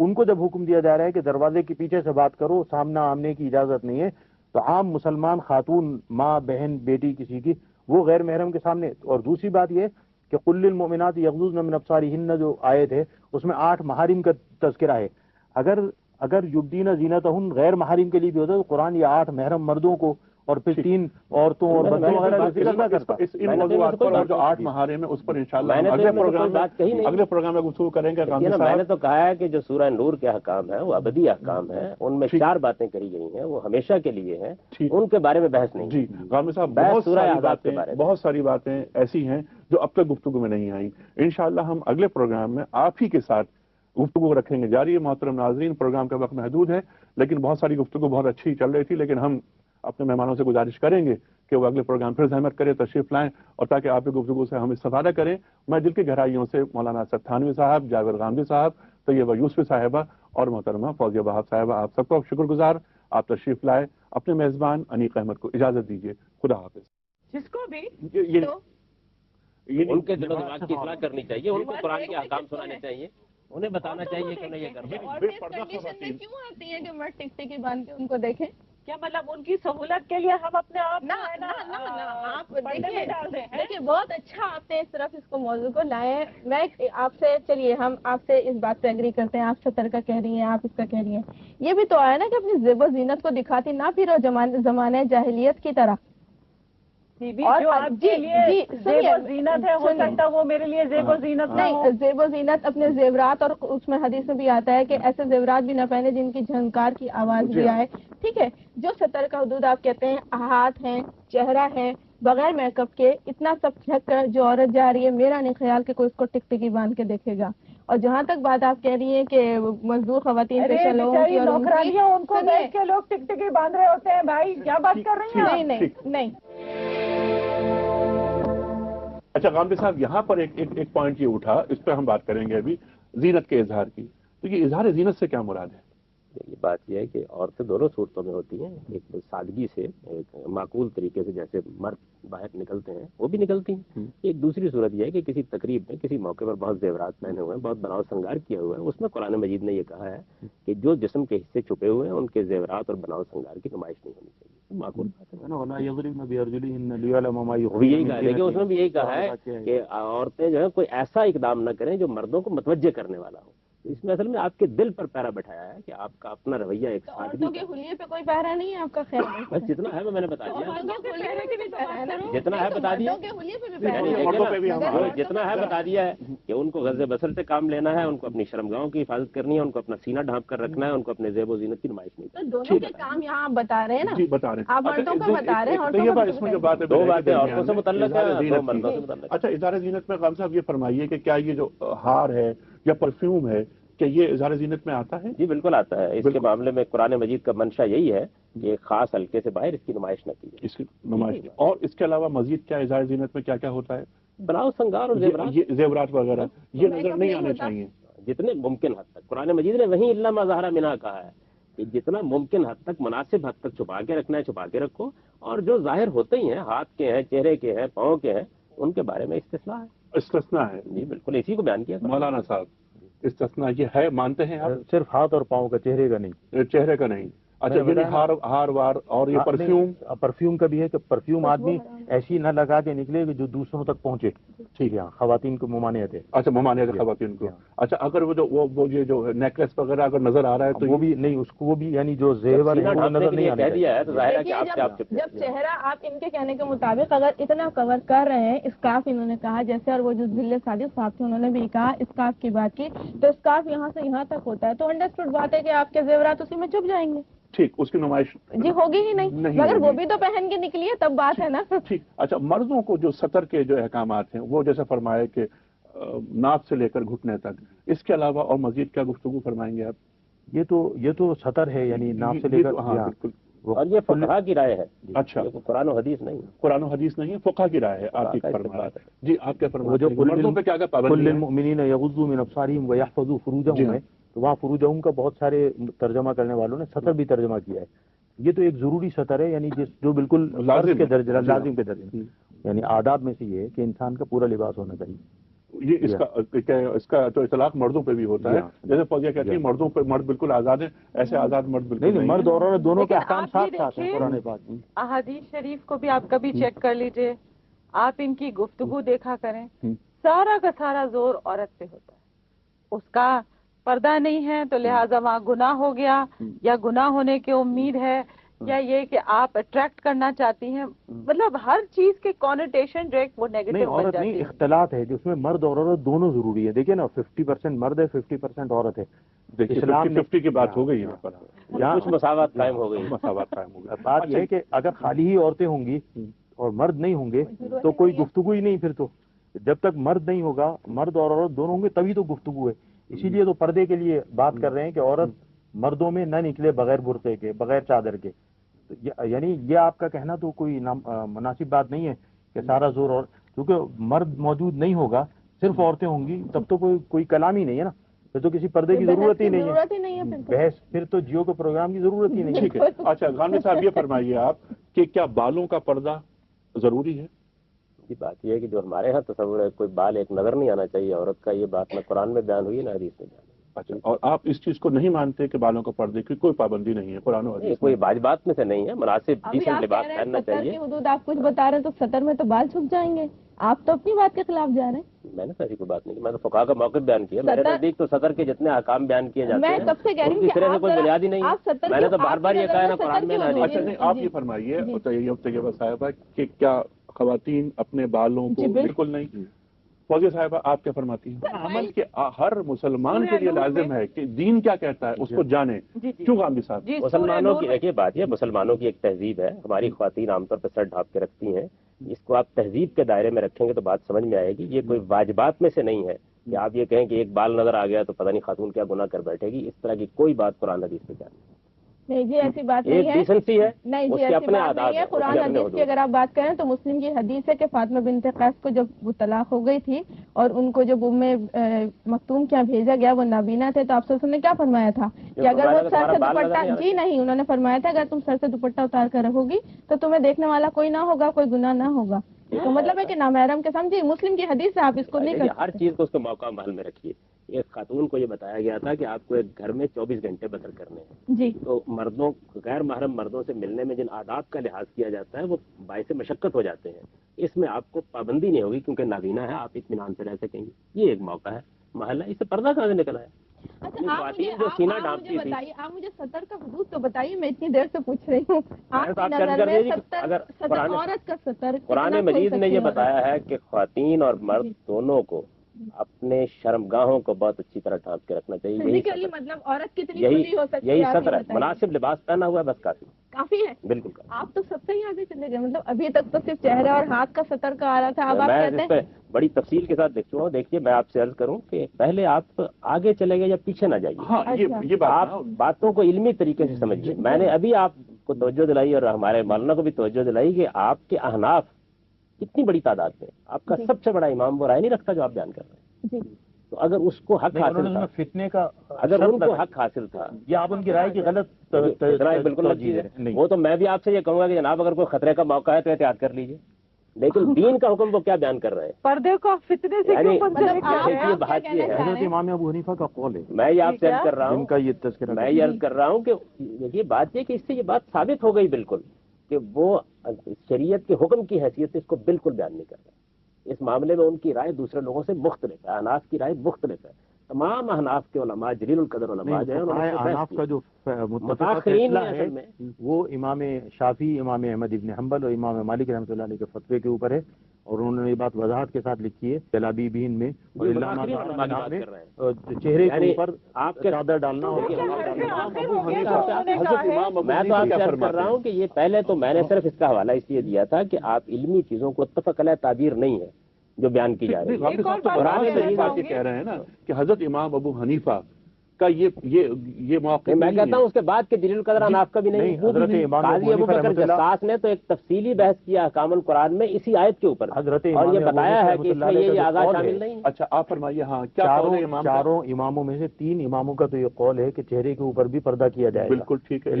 ان کو جب حکم دیا جا رہا ہے کہ دروازے کے پیچھے سے بات کرو, سامنا آمنے کی اجازت نہیں ہے, تو عام مسلمان خاتون, ماں, بہن, بیٹی کسی کی, وہ غیر محرم کے سامنے. اور دوسری بات یہ کہ قل للمؤمنات یغضضن من ابصارهن جو آیت ہے اس میں 8 محارم کا تذکرہ ہے. اگر یبدین زینتہن غیر محارم کے لیے بھی ہوتا تو قرآن یہ 8 محرم مردوں کو اور پھر 3 عورتوں اور بچوں وغیرہ کا ذکر نہ کرتا. ان موضوعات پر اور جو 8 محارم ہیں اس پر انشاءاللہ اگلے پروگرام میں گفتگو کریں گے. میں نے تو کہا ہے کہ جو سورہ نور کے احکام ہیں وہ ابدی احکام ہیں, ان میں 4 باتیں کہی گئی ہیں, وہ ہمیشہ کے لیے ہیں, ان کے بارے میں بحث نہیں. جی غامدی صاحب, بہت ساری باتیں ایسی ہیں جو اب تک گفتگو میں نہیں آئیں. انشاءاللہ ہم اگلے پروگرام میں آپ ہی کے ساتھ گفتگو رکھیں گے جاری. محترم ناظرین, پروگرام کا وقت محدود ہے لیکن بہت ساری گفتگو بہت اچھی چل رہی تھی, لیکن ہم اپنے مہمانوں سے گزارش کریں گے کہ وہ اگلے پروگرام پھر زحمت کریں, تشریف لائیں, اور تاکہ آپ کی گفتگو سے ہم استفادہ کریں. میں دل کی گہرائیوں سے مولانا اسد تھانوی صاحب, جاوید غامدی صاحب, طیبہ یوسفی صاحبہ اور محترمہ فوزیہ وہاب صاحبہ, آپ سب کو شکر گزار. آپ تشریف لائے. اپنے میزبان انیق احمد کو اجازت دیجیے. خدا حافظ. جس کو بھی ان کے دل و دماغ کی اصلاح کرنی چاہیے, ان کو قرآن کے احکام سنانے چاہیے, انہیں بتانا چاہیے کہ انہیں یہ کرنا ہے. کیوں آتی ہے کہ مرد ٹک ٹکی باندھ کے ان کو دیکھیں؟ کیا مطلب ان کی سہولت کے لیے ہم اپنے آپ آپ دیکھیے بہت اچھا آپ نے اس طرف اس کو موضوع کو لائے. میں آپ سے, چلیے ہم آپ سے اس بات پہ ایگری کرتے ہیں, آپ 70 کا کہہ رہی ہیں, آپ اس کا کہہ رہی ہیں. یہ بھی تو آیا نا کہ اپنی زیب و زینت کو دکھاتی نہ پھر زمانے جاہلیت کی طرح. اور آپ کے لیے زیب و زینت ہے, ہو سکتا وہ میرے لیے زیب و زینت نہیں. زیب و زینت اپنے زیورات, اور اس میں حدیث میں بھی آتا ہے کہ ایسے زیورات بھی نہ پہنے جن کی جھنکار کی آواز بھی آئے. ٹھیک ہے, جو 70 کا حدود آپ کہتے ہیں, ہاتھ ہیں, چہرہ ہے, بغیر میک اپ کے اتنا سب چھک کر جو عورت جا رہی ہے, میرا نہیں خیال کہ کوئی اس کو ٹک ٹکی باندھ کے دیکھے گا. اور جہاں تک بات آپ کہہ رہی ہیں کہ مزدور خواتین پیشہ لوگوں کی, اور ان کو دیکھ کے لوگ ٹک ٹکی باندھ رہے ہوتے ہیں. بھائی کیا بات کر رہی ہیں؟ نہیں. اچھا غامدی صاحب, یہاں پر ایک پوائنٹ یہ اٹھا, اس پہ ہم بات کریں گے ابھی, زینت کے اظہار کی. تو یہ اظہار زینت سے کیا مراد ہے؟ یہ بات یہ ہے کہ عورتیں دونوں صورتوں میں ہوتی ہیں، ایک سادگی سے، ایک معقول طریقے سے جیسے مرد باہر نکلتے ہیں وہ بھی نکلتی ہیں. ایک دوسری صورت یہ ہے کہ کسی تقریب میں کسی موقع پر بہت زیورات پہنے ہوئے ہیں، بہت بناؤ سنگار کیا ہوا ہے، اس میں قرآن مجید نے یہ کہا ہے کہ جو جسم کے حصے چھپے ہوئے ہیں ان کے زیورات اور بناؤ سنگار کی نمائش نہیں ہونی چاہیے. معقول بات ہے. وہ یہی کہا ہے کہ اس میں بھی یہی کہا ہے کہ عورتیں جو ہے کوئی ایسا اقدام نہ کریں جو مردوں کو متوجہ کرنے والا ہو. اس میں اصل میں آپ کے دل پر پیرا بٹھایا ہے کہ آپ کا اپنا رویہ ایک سادگی عورتوں کے حلیے پہ کوئی پہرا نہیں ہے آپ کا خیال میں؟ بس جتنا ہے وہ میں نے بتا دیا، جتنا ہے بتا دیا، جتنا ہے بتا دیا ہے کہ ان کو غض بصر سے کام لینا ہے، ان کو اپنی شرمگاہوں کی حفاظت کرنی ہے، ان کو اپنا سینہ ڈھانپ کر رکھنا ہے، ان کو اپنے زیب و زینت کی نمائش نہیں کرنی. دونوں کے کام یہاں آپ بتا رہے ہیں نا. جی بتا رہے ہیں. آپ مردوں کا بتا رہے ہیں، اس میں جو بات ہے دو باتیں عورتوں سے متعلق ہے، دو مردوں سے متعلق. اچھا، اظہار زینت میں غام صاحب یہ فرمائیے کہ کیا یہ جو ہار ہے یا پرفیوم ہے کہ یہ اظہار زینت میں آتا ہے؟ جی بالکل آتا ہے. اس کے معاملے میں قرآن مجید کا منشا یہی ہے کہ ایک خاص حلقے سے باہر اس کی نمائش نہ کی جائے. اس کی نمائش. اور اس کے علاوہ مزید کیا اظہار زینت میں کیا کیا ہوتا ہے؟ بناؤ سنگار اور زیورات وغیرہ یہ نظر نہیں آنے چاہیے جتنے ممکن حد تک. قرآن مجید نے وہیں الا ما ظہر منہا کہا ہے کہ جتنا ممکن حد تک، مناسب حد تک چھپا کے رکھنا ہے چھپا کے رکھو، اور جو ظاہر ہوتے ہی ہیں، ہاتھ کے ہیں، چہرے کے ہیں، پاؤں کے ہیں، ان کے بارے میں استثناء ہے. استثناء ہے. جی بالکل اسی کو بیان کیا. مولانا صاحب استثناء یہ ہے، مانتے ہیں آپ؟ صرف ہاتھ اور پاؤں کا، چہرے کا نہیں. چہرے کا نہیں. اچھا، یہ ہار وار اور یہ پرفیوم کا بھی ہے کہ پرفیوم آدمی ایسی نہ لگا کے نکلے کہ جو دوسروں تک پہنچے. ٹھیک ہے، خواتین کو ممانعت ہے. اچھا، ممانعت ہے خواتین کو. اچھا، اگر وہ یہ جو نیکلس وغیرہ اگر نظر آ رہا ہے تو وہ بھی نہیں، اس کو وہ بھی یعنی جو زیور ہے وہ نظر نہیں آنے چاہیے. جب چہرہ آپ ان کے کہنے کے مطابق اگر اتنا کور کر رہے ہیں، اسکارف انہوں نے کہا جیسے، اور وہ جو ذل صادق صاحب تھے انہوں نے بھی کہا اسکارف کی بات کی، تو اسکارف یہاں سے یہاں تک ہوتا ہے، تو انڈرسٹوڈ بات ہے کہ آپ کے زیورات اسی میں چھپ جائیں گے. ٹھیک، اس کی نمائش جی ہوگی ہی نہیں، مگر وہ بھی تو پہن کے نکلی ہے، تب بات ہے نا. ٹھیک. اچھا، مردوں کو جو سطر کے جو احکامات ہیں وہ جیسے فرمائے کہ ناف سے لے کر گھٹنے تک، اس کے علاوہ اور مزید کیا گفتگو فرمائیں گے آپ؟ یہ تو سطر ہے، یعنی ناف سے لے کر. ہاں بالکل. اور یہ فقہا کی رائے ہے. اچھا، قرآن و حدیث نہیں، قرآن و حدیث نہیں ہے، فقہا کی رائے ہے. آپ کی فرمائے. جی آپ کیا فرمائے؟ مردوں پہ کیا کیا پابندی ہے؟ کل المؤمنین یغضوا من ابصارہم ویحفظوا فروجہم ہے، تو وہاں فروجہم کا بہت سارے ترجمہ کرنے والوں نے سطر بھی ترجمہ کیا ہے. یہ تو ایک ضروری سطر ہے، یعنی جو بالکل لازم کے درجے، لازم کے درجے، یعنی آداب میں سے یہ ہے کہ انسان کا پورا لباس ہونا چاہیے. یہ اس کا تو اطلاق مردوں پہ بھی ہوتا ہے، جیسے فوزیہ کہتی ہے مردوں پہ مرد بالکل آزاد ہے، ایسے آزاد مرد بالکل نہیں. مرد اور عورت دونوں کے احکام ساتھ ساتھ ہیں قرآن پاک میں. احادیث شریف کو بھی آپ کبھی چیک کر لیجئے، آپ ان کی گفتگو دیکھا کریں، سارا کا سارا زور عورت پہ ہوتا ہے. اس کا پردہ نہیں ہے تو لہٰذا وہاں گناہ ہو گیا، یا گناہ ہونے کی امید ہے، یا یہ کہ آپ اٹریکٹ کرنا چاہتی ہیں. مطلب ہر چیز کے کونوٹیشن جو وہ نیگیٹو نہیں، عورت نہیں، اختلاط ہے جس میں مرد اور عورت دونوں ضروری ہے. دیکھیں نا، 50% مرد ہے، 50% عورت ہے. اسلام 50 کی بات ہو گئی یہاں پر، یہاں کچھ مساوات قائم ہو گئی. بات یہ ہے کہ اگر خالی ہی عورتیں ہوں گی اور مرد نہیں ہوں گے تو کوئی گفتگو ہی نہیں. پھر تو جب تک مرد نہیں ہوگا، مرد اور عورت دونوں ہوں گے تبھی تو گفتگو ہے. اسی لیے تو پردے کے لیے بات کر رہے ہیں کہ عورت مردوں میں نہ نکلے بغیر برقعے کے، بغیر چادر کے. یعنی یہ آپ کا کہنا تو کوئی مناسب بات نہیں ہے کہ سارا زور، اور کیونکہ مرد موجود نہیں ہوگا، صرف عورتیں ہوں گی، تب تو کوئی کلام ہی نہیں ہے نا. پھر تو کسی پردے کی ضرورت ہی نہیں ہے. بحث پھر تو جیو کے پروگرام کی ضرورت ہی نہیں ہے. ٹھیک ہے. اچھا غانوی صاحب یہ فرمائیے آپ کہ کیا بالوں کا پردہ ضروری ہے؟ کی بات یہ ہے کہ جو ہمارے ہاں تصور ہے کوئی بال ایک نظر نہیں آنا چاہیے عورت کا، یہ بات نہ قرآن میں بیان ہوئی نہ حدیث میں بیان ہوئی. اچھا، اور آپ اس چیز کو نہیں مانتے کہ بالوں کو پردے کی کوئی پابندی نہیں ہے قرآن و حدیث؟ کوئی واجبات میں سے نہیں ہے، مناسب ڈیسنٹ لباس پہننا چاہیے. حدود آپ کچھ بتا رہے ہیں تو سطر میں تو بال چھپ جائیں گے، آپ تو اپنی بات کے خلاف جا رہے ہیں. میں نے تو ایسی کوئی بات نہیں کی، میں تو فقہا کا موقف بیان کیا. میرے نزدیک تو سطر کے جتنے احکام بیان کیے جاتے ہیں میں کب سے کہہ رہی ہوں کہ طرح سے کوئی بنیاد ہی نہیں ہے. میں نے تو بار بار یہ کہا ہے نا قرآن میں. اچھا نہیں، آپ یہ فرمائیے طیبہ صاحبہ کہ کیا خواتین اپنے بالوں کو بالکل نہیں؟ فوزیہ صاحبہ آپ کیا فرماتی ہیں؟ عمل کے ہر مسلمان کے لیے لازم ہے کہ دین کیا کہتا ہے اس کو جانے. کیوں غامدی صاحب؟ مسلمانوں کی ایک بات ہے، مسلمانوں کی ایک تہذیب ہے. ہماری خواتین عام طور پہ سر ڈھانپ کے رکھتی ہیں. اس کو آپ تہذیب کے دائرے میں رکھیں گے تو بات سمجھ میں آئے گی. یہ کوئی واجبات میں سے نہیں ہے کہ آپ یہ کہیں کہ ایک بال نظر آ گیا تو پتہ نہیں خاتون کیا گناہ کر بیٹھے گی. اس طرح کی کوئی بات قرآن حدیث میں نہیں جی، ایسی بات نہیں ہے. ڈیسنسی ہے، نہیں جی، ایسی بات نہیں ہے. قرآن حدیث کی اگر آپ بات کریں تو مسلم کی حدیث ہے کہ فاطمہ بنت قیس کو جب وہ طلاق ہو گئی تھی اور ان کو جب مختوم کیا بھیجا گیا وہ نابینا تھے، تو آپ صلی اللہ علیہ وسلم نے کیا فرمایا تھا کہ اگر وہ سر سے دوپٹہ، جی نہیں، انہوں نے فرمایا تھا اگر تم سر سے دوپٹہ اتار کر رکھو گی تو تمہیں دیکھنے والا کوئی نہ ہوگا، کوئی گناہ نہ ہوگا. تو مطلب ہے کہ نامحرم کے سامنے، جی مسلم کی حدیث ہے، آپ اس کو نہیں کر ہر چیز کو اس کے موقع محل میں رکھیے. ایک خاتون کو یہ بتایا گیا تھا کہ آپ کو ایک گھر میں 24 گھنٹے بسر کرنے ہیں. جی. تو مردوں، غیر محرم مردوں سے ملنے میں جن آداب کا لحاظ کیا جاتا ہے وہ باعث مشقت ہو جاتے ہیں. اس میں آپ کو پابندی نہیں ہوگی کیونکہ نابینا ہے، آپ اطمینان سے رہ سکیں گے. یہ ایک موقع ہے، محل ہے. اس سے پردہ کہاں سے نکل آیا؟ اچھا آپ مجھے سطر کا حدود تو بتائیے، میں اتنی دیر سے پوچھ رہی ہوں. آپ کی نظر میں عورت کا سطر قرآن مجید نے یہ بتایا ہے کہ خواتین اور مرد دونوں کو اپنے شرمگاہوں کو بہت اچھی طرح ڈھانپ کے رکھنا چاہیے. مطلب عورت کتنی کھلی ہو سکتی ہے؟ یہی سطر ہے. مناسب لباس پہنا ہوا ہے بس کافی ہے. بالکل. آپ تو سب سے ہی آگے چلے گئے. مطلب ابھی تک تو صرف چہرے اور ہاتھ کا سطر کا آ رہا تھا، اب آپ کہتے ہیں بڑی تفصیل کے ساتھ دیکھتا ہوں. دیکھیے میں آپ سے عرض کروں کہ پہلے آپ آگے چلے گئے یا پیچھے نہ جائیے. یہ آپ باتوں کو علمی طریقے سے سمجھیے. میں نے ابھی آپ کو توجہ دلائی اور ہمارے مولانا کو بھی توجہ دلائی کہ آپ کے احناف کتنی بڑی تعداد میں آپ کا سب سے بڑا امام وہ رائے نہیں رکھتا جو آپ بیان کر رہے ہیں. تو اگر اس کو حق حاصل تھا، فتنے کا اگر ان کو حق حاصل تھا یا آپ ان کی رائے کی غلط رائے بالکل ہے، وہ تو میں بھی آپ سے یہ کہوں گا کہ جناب اگر کوئی خطرے کا موقع ہے تو احتیاط کر لیجیے. لیکن دین کا حکم وہ کیا بیان کر رہے ہیں؟ پردے کو فتنے سے کیوں یہ بات یہ ہے، حضرت امام ابو حنیفہ کا قول ہے. میں یہ آپ سے عرض کر رہا ہوں، ان کا یہ تذکرہ میں یہ عرض کر رہا ہوں کہ یہ بات یہ کہ اس سے یہ بات ثابت ہو گئی بالکل کہ وہ شریعت کے حکم کی حیثیت سے اس کو بالکل بیان نہیں کر رہے. اس معاملے میں ان کی رائے دوسرے لوگوں سے مختلف ہے. احناف کی رائے مختلف ہے. تمام احناف کے علماء، جلیل القدر علماء جو ہیں، احناف کا جو متفقین ہے وہ امام شافعی، امام احمد ابن حنبل اور امام مالک رحمۃ اللہ علیہ کے فتوے کے اوپر ہے، اور انہوں نے یہ بات وضاحت کے ساتھ لکھی ہے جلابیبین میں. چہرے کے اوپر آپ کے چادر ڈالنا میں تو آپ سے عرض کر رہا ہوں کہ یہ پہلے تو میں نے صرف اس کا حوالہ اس لیے دیا تھا کہ آپ علمی چیزوں کو اتفق علیہ تعبیر نہیں ہے جو بیان کی جا رہی ہے. کہہ رہے ہیں نا کہ حضرت امام ابو حنیفہ کا یہ موقع میں کہتا ہوں اس کے بعد کے جلیل القدر احناف کا بھی نہیں. قاضی ابو بکر جساس نے تو ایک تفصیلی بحث کیا احکام القرآن میں اسی آیت کے اوپر، اور یہ بتایا ہے کہ اس میں یہ آغاز شامل نہیں. اچھا آپ فرمائیے. ہاں، چاروں اماموں میں سے 3 اماموں کا تو یہ قول ہے کہ چہرے کے اوپر بھی پردہ کیا جائے. بالکل ٹھیک ہے.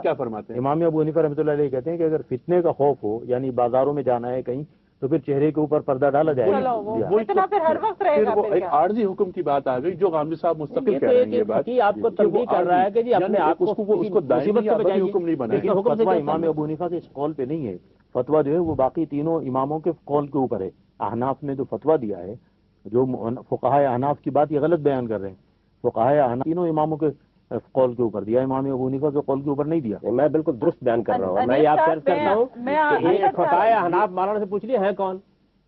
کیا فرماتے ہیں؟ امام ابو حنیفہ رحمۃ اللہ علیہ کہتے ہیں کہ اگر فتنے کا خوف ہو، یعنی بازاروں میں جانا ہے کہیں، تو پھر چہرے کے اوپر پردہ ڈالا جائے گا. وہ ایک عارضی حکم کی بات آ گئی جو غامدی صاحب مستقل کہہ رہے ہیں. یہ بات آپ کو تنبیہ کر رہا ہے کہ جی اپنے آپ کو دائمی یا ابدی حکم نہیں بنایا. فتویٰ امام ابو حنیفہ کے اس قول پہ نہیں ہے. فتویٰ جو ہے وہ باقی تینوں اماموں کے قول کے اوپر ہے. احناف نے جو فتویٰ دیا ہے، جو فقہائے احناف کی بات یہ غلط بیان کر رہے ہیں. فقہائے احناف تینوں اماموں کے قول کے اوپر دیا، امام ابو حنیفہ کے قول کے اوپر نہیں دیا. میں بالکل درست بیان کر رہا ہوں. میں آپ سے عرض کرتا ہوں کہ فقہائے احناف مولانا سے پوچھ لیے ہیں کون،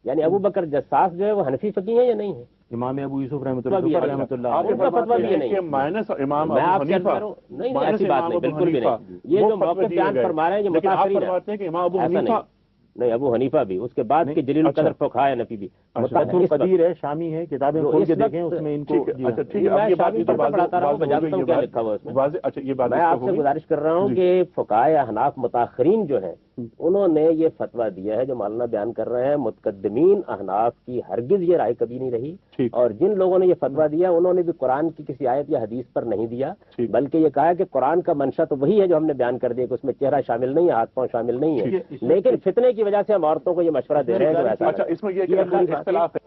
یعنی ابو بکر جساس جو ہے وہ حنفی فقیہ ہیں یا نہیں ہے؟ امام ابو یوسف رحمۃ اللہ امام میں آپ سے نہیں، ایسی بات نہیں، بالکل بھی نہیں. یہ جو موقف بیان فرما رہے ہیں یہ متاثرین ہے. نہیں، ابو حنیفہ بھی، اس کے بعد کے جلیل القدر فقہائے نفی بھی. فتح القدیر ہے، شامی ہے، کتابیں کھول کے دیکھیں اس میں ان کو. میں آپ سے گزارش کر رہا ہوں کہ فقہائے احناف متاخرین جو ہیں انہوں نے یہ فتویٰ دیا ہے جو مولانا بیان کر رہے ہیں. متقدمین احناف کی ہرگز یہ رائے کبھی نہیں رہی، اور جن لوگوں نے یہ فتویٰ دیا انہوں نے بھی قرآن کی کسی آیت یا حدیث پر نہیں دیا، بلکہ یہ کہا کہ قرآن کا منشا تو وہی ہے جو ہم نے بیان کر دیا کہ اس میں چہرہ شامل نہیں ہے، ہاتھ پاؤں شامل نہیں ہے. لیکن فتنے کی وجہ سے ہم عورتوں کو یہ مشورہ دے رہے ہیں. اچھا، اس میں یہ اختلاف ہے.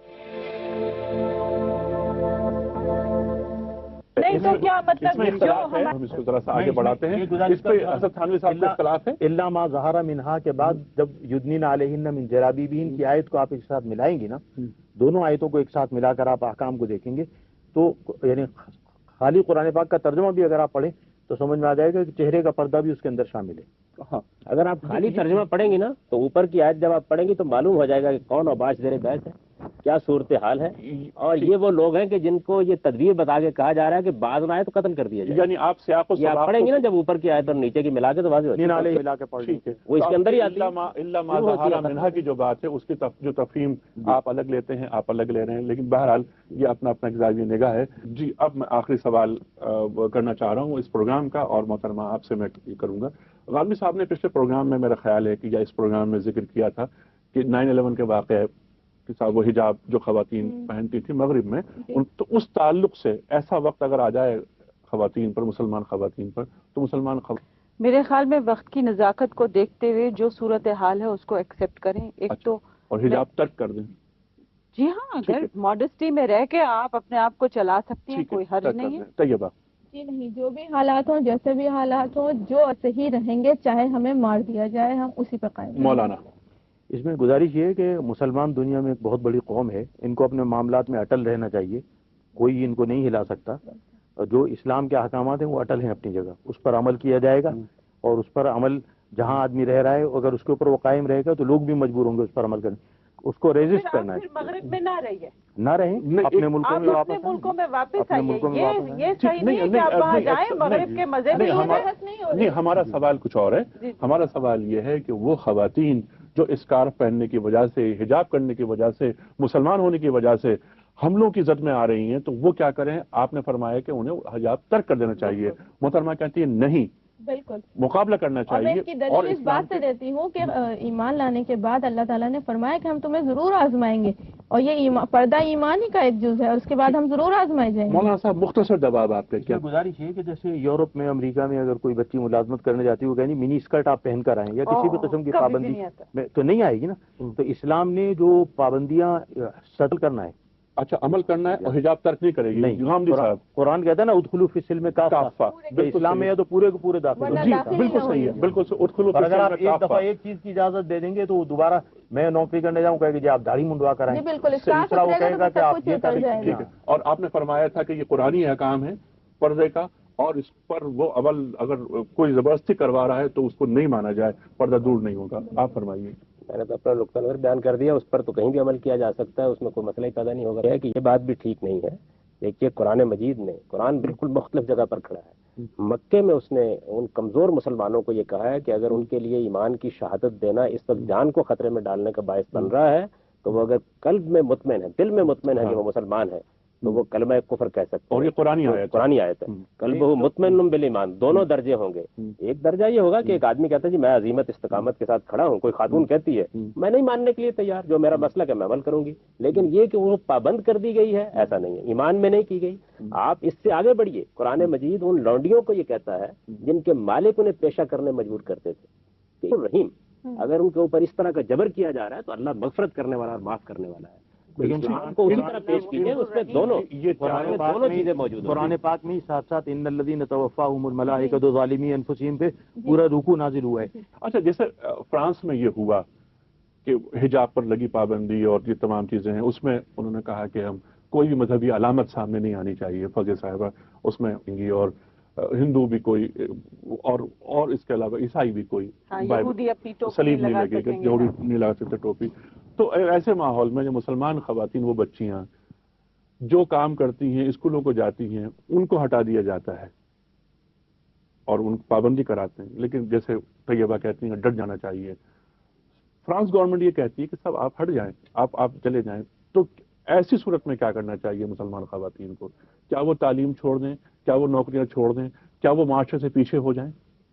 ہم اس کو ذرا سا آگے بڑھاتے ہیں. اس پہ اسد تھانوی صاحب کا اختلاف ہے. الا ما ظہر منہا کے بعد جب یدنین علیہن من جلابیبہن کی آیت کو آپ ایک ساتھ ملائیں گی نا، دونوں آیتوں کو ایک ساتھ ملا کر آپ احکام کو دیکھیں گے تو یعنی خالی قرآن پاک کا ترجمہ بھی اگر آپ پڑھیں تو سمجھ میں آ جائے گا کہ چہرے کا پردہ بھی اس کے اندر شامل ہے. ہاں، اگر آپ خالی ترجمہ پڑھیں گی نا تو اوپر کی آیت جب آپ پڑھیں گی تو معلوم ہو جائے گا کہ کون اوباش زیر بحث ہے، کیا صورتحال ہے. اور یہ وہ لوگ ہیں کہ جن کو یہ تدبیر بتا کے کہا جا رہا ہے کہ بعض نہ آئے تو قتل کر دیا جائے. یعنی آپ سیاق و سباق پڑھیں گے نا جب اوپر کی آیت اور نیچے کی ملا کے تو واضح ہو جائے گا. ملا کے پڑھ لیں وہ اس کے اندر ہی آتی ہے. الا ما ظہر منہا کی جو بات ہے اس کی جو تفہیم آپ الگ لیتے ہیں، آپ الگ لے رہے ہیں، لیکن بہرحال یہ اپنا اپنا ایک زاویہ نگاہ ہے. جی، اب میں آخری سوال کرنا چاہ رہا ہوں اس پروگرام کا، اور محترمہ آپ سے میں یہ کروں گا. غالبی صاحب نے پچھلے پروگرام میں میرا خیال ہے کہ یا اس پروگرام میں ذکر کیا تھا کہ 9/11 کے واقعہ کہ صاحب وہ حجاب جو خواتین پہنتی تھی مغرب میں، تو اس تعلق سے ایسا وقت اگر آ جائے خواتین پر، مسلمان خواتین پر، تو مسلمان میرے خیال میں وقت کی نزاکت کو دیکھتے ہوئے جو صورتحال ہے اس کو ایکسیپٹ کریں. ایک تو اور حجاب ترک کر دیں. جی ہاں، اگر ماڈسٹی میں رہ کے آپ اپنے آپ کو چلا سکتی ہیں، کوئی حرج نہیں ہے. طیبہ جی نہیں، جو بھی حالات ہوں، جیسے بھی حالات ہوں، جو صحیح رہیں گے چاہے ہمیں مار دیا جائے ہم اسی پر قائم رہیں گے. مولانا اس میں گزارش یہ ہے کہ مسلمان دنیا میں ایک بہت بڑی قوم ہے، ان کو اپنے معاملات میں اٹل رہنا چاہیے، کوئی ان کو نہیں ہلا سکتا. جو اسلام کے احکامات ہیں وہ اٹل ہیں اپنی جگہ، اس پر عمل کیا جائے گا، اور اس پر عمل جہاں آدمی رہ رہا ہے اگر اس کے اوپر وہ قائم رہے گا تو لوگ بھی مجبور ہوں گے اس پر عمل کرنے. اس کو ریزسٹ کرنا ہے. مغرب میں نہ رہیے، نہ رہیں اپنے ملکوں میں اپنے ملکوں میں واپس اپنے آئیے. ملکوں میں واپس آئیں. یہ صحیح نہیں ہے کہ آپ وہاں جائیں مغرب کے مزے میں. نہیں، ہمارا سوال کچھ اور ہے. ہمارا سوال یہ ہے کہ وہ خواتین جو اسکارف پہننے کی وجہ سے، حجاب کرنے کی وجہ سے، مسلمان ہونے کی وجہ سے حملوں کی زد میں آ رہی ہیں، تو وہ کیا کریں؟ آپ نے فرمایا کہ انہیں حجاب ترک کر دینا چاہیے. محترمہ کہتی ہے نہیں، بالکل مقابلہ کرنا اور میں چاہیے. اس کی دلیل اس بات سے دیتی ہوں کہ ایمان لانے کے بعد اللہ تعالیٰ نے فرمایا کہ ہم تمہیں ضرور آزمائیں گے، اور یہ پردہ ایمان ہی کا ایک جز ہے، اور اس کے بعد ہم ضرور آزمائے جائیں گے. مولانا صاحب مختصر جواب آپ کا کیا؟ گزارش ہے کہ جیسے یورپ میں، امریکہ میں اگر کوئی بچی ملازمت کرنے جاتی ہے وہ کہیں منی اسکرٹ آپ پہن کر آئیں، یا کسی بھی قسم کی پابندی میں تو نہیں آئے گی نا. تو اسلام نے جو پابندیاں سٹل کرنا ہے، اچھا عمل کرنا ہے، اور حجاب ترک نہیں کرے گی. نہیں، قرآن کہتا ہے نا ادخلوا فی السلم کافہ. اسلام میں ہے تو پورے کو پورے داخل. جی بالکل صحیح ہے، بالکل. اور اگر آپ ایک دفعہ ایک چیز کی اجازت دے دیں گے تو دوبارہ میں نوکری کرنے جاؤں کہے گا جی آپ داڑھی منڈوا کر آئیں. بالکل دوسرا وہ کہے گا کہ آپ یہ کریں. ٹھیک ہے. اور آپ نے فرمایا تھا کہ یہ قرآنی احکام ہے پردے کا، اور اس پر وہ عمل اگر کوئی زبردستی کروا رہا ہے تو اس کو نہیں مانا جائے، پردہ دور نہیں ہوگا. آپ فرمائیے. میں نے تو اپنا نقطہ نظر بیان کر دیا، اس پر تو کہیں بھی عمل کیا جا سکتا ہے، اس میں کوئی مسئلہ ہی پیدا نہیں ہوگا. ہے کہ یہ بات بھی ٹھیک نہیں ہے. دیکھیے قرآن مجید نے، قرآن بالکل مختلف جگہ پر کھڑا ہے. مکے میں اس نے ان کمزور مسلمانوں کو یہ کہا ہے کہ اگر ان کے لیے ایمان کی شہادت دینا اس وقت جان کو خطرے میں ڈالنے کا باعث بن رہا ہے، تو وہ اگر قلب میں مطمئن ہے، دل میں مطمئن ہے کہ وہ مسلمان ہے، تو وہ کلمہ کفر کہہ سکتے ہیں. اور یہ قرآنی آیت ہے. قلبہ مطمئن بالایمان، دونوں درجے ہوں گے. ایک درجہ یہ ہوگا کہ ایک آدمی کہتا ہے جی میں عزیمت استقامت کے ساتھ کھڑا ہوں، کوئی خاتون کہتی ہے میں نہیں ماننے کے لیے تیار، جو میرا مسلک ہے میں عمل کروں گی. لیکن یہ کہ وہ پابند کر دی گئی ہے، ایسا نہیں ہے، ایمان میں نہیں کی گئی. آپ اس سے آگے بڑھیے. قرآن مجید ان لونڈیوں کو یہ کہتا ہے جن کے مالک انہیں پیشہ کرنے مجبور کرتے تھے کہ رحیم، اگر ان کے اوپر اس طرح کا جبر کیا جا رہا ہے تو اللہ مغفرت کرنے والا اور معاف کرنے والا ہے. اسلام کو اسی طرح پیش کیجیے، اس میں دونوں چیزیں موجود ہیں. قرآن پاک میں ساتھ ساتھ ان الذین توفاہم الملائکۃ ظالمی انفسہم پہ پورا رکوع نازل ہوا ہے. اچھا، جیسے فرانس میں یہ ہوا کہ حجاب پر لگی پابندی اور یہ تمام چیزیں ہیں، اس میں انہوں نے کہا کہ ہم کوئی بھی مذہبی علامت سامنے نہیں آنی چاہیے. فوزیہ صاحبہ اس میں اور ہندو بھی کوئی، اور اس کے علاوہ عیسائی بھی کوئی سلیب نہیں لگے گا، جوڑی نہیں لگا سکتے ٹوپی. تو ایسے ماحول میں جو مسلمان خواتین، وہ بچیاں جو کام کرتی ہیں، اسکولوں کو جاتی ہیں، ان کو ہٹا دیا جاتا ہے اور ان کو پابندی کراتے ہیں. لیکن جیسے طیبہ کہتی ہیں ڈٹ جانا چاہیے. فرانس گورنمنٹ یہ کہتی ہے کہ سب آپ ہٹ جائیں، آپ چلے جائیں. تو ایسی صورت میں کیا کرنا چاہیے مسلمان خواتین کو؟ کیا وہ تعلیم چھوڑ دیں؟ کیا وہ نوکریاں چھوڑ دیں؟ کیا وہ معاشرے سے پیچھے ہو جائیں؟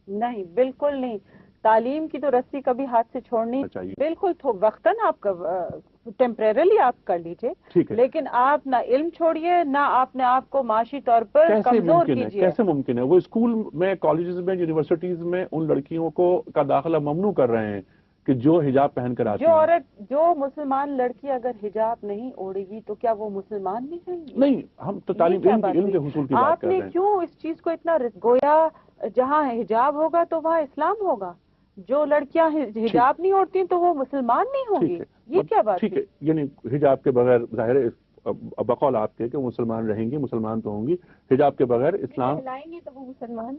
نہیں، بالکل نہیں. تعلیم کی تو رسی کبھی ہاتھ سے چھوڑنی چاہیے. بالکل وقتاً آپ ٹیمپریرلی آپ کر لیجیے، لیکن آپ نہ علم چھوڑیے، نہ اپنے آپ کو معاشی طور پر کمزور کیجیے. کیسے ممکن ہے؟ وہ اسکول میں، کالجز میں، یونیورسٹیز میں ان لڑکیوں کا داخلہ ممنوع کر رہے ہیں کہ جو حجاب پہن کر آتی ہیں. جو مسلمان لڑکی اگر حجاب نہیں اوڑھے گی تو کیا وہ مسلمان نہیں رہیں گی؟ نہیں، ہم تو تعلیم علم کے حصول کی بات کر رہے ہیں. آپ نے کیوں اس چیز کو اتنا گویا جہاں حجاب ہوگا تو وہاں اسلام ہوگا، جو لڑکیاں حجاب نہیں اوڑھتی تو وہ مسلمان نہیں ہوں گی؟ یہ کیا بات ہے؟ ٹھیک ہے، یعنی حجاب کے بغیر ظاہر ہے بقول آپ کے کہ مسلمان رہیں گی، مسلمان تو ہوں گی. حجاب کے بغیر اسلام کہلائیں گی تو وہ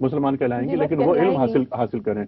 مسلمان کہلائیں گی، لیکن وہ علم حاصل کریں.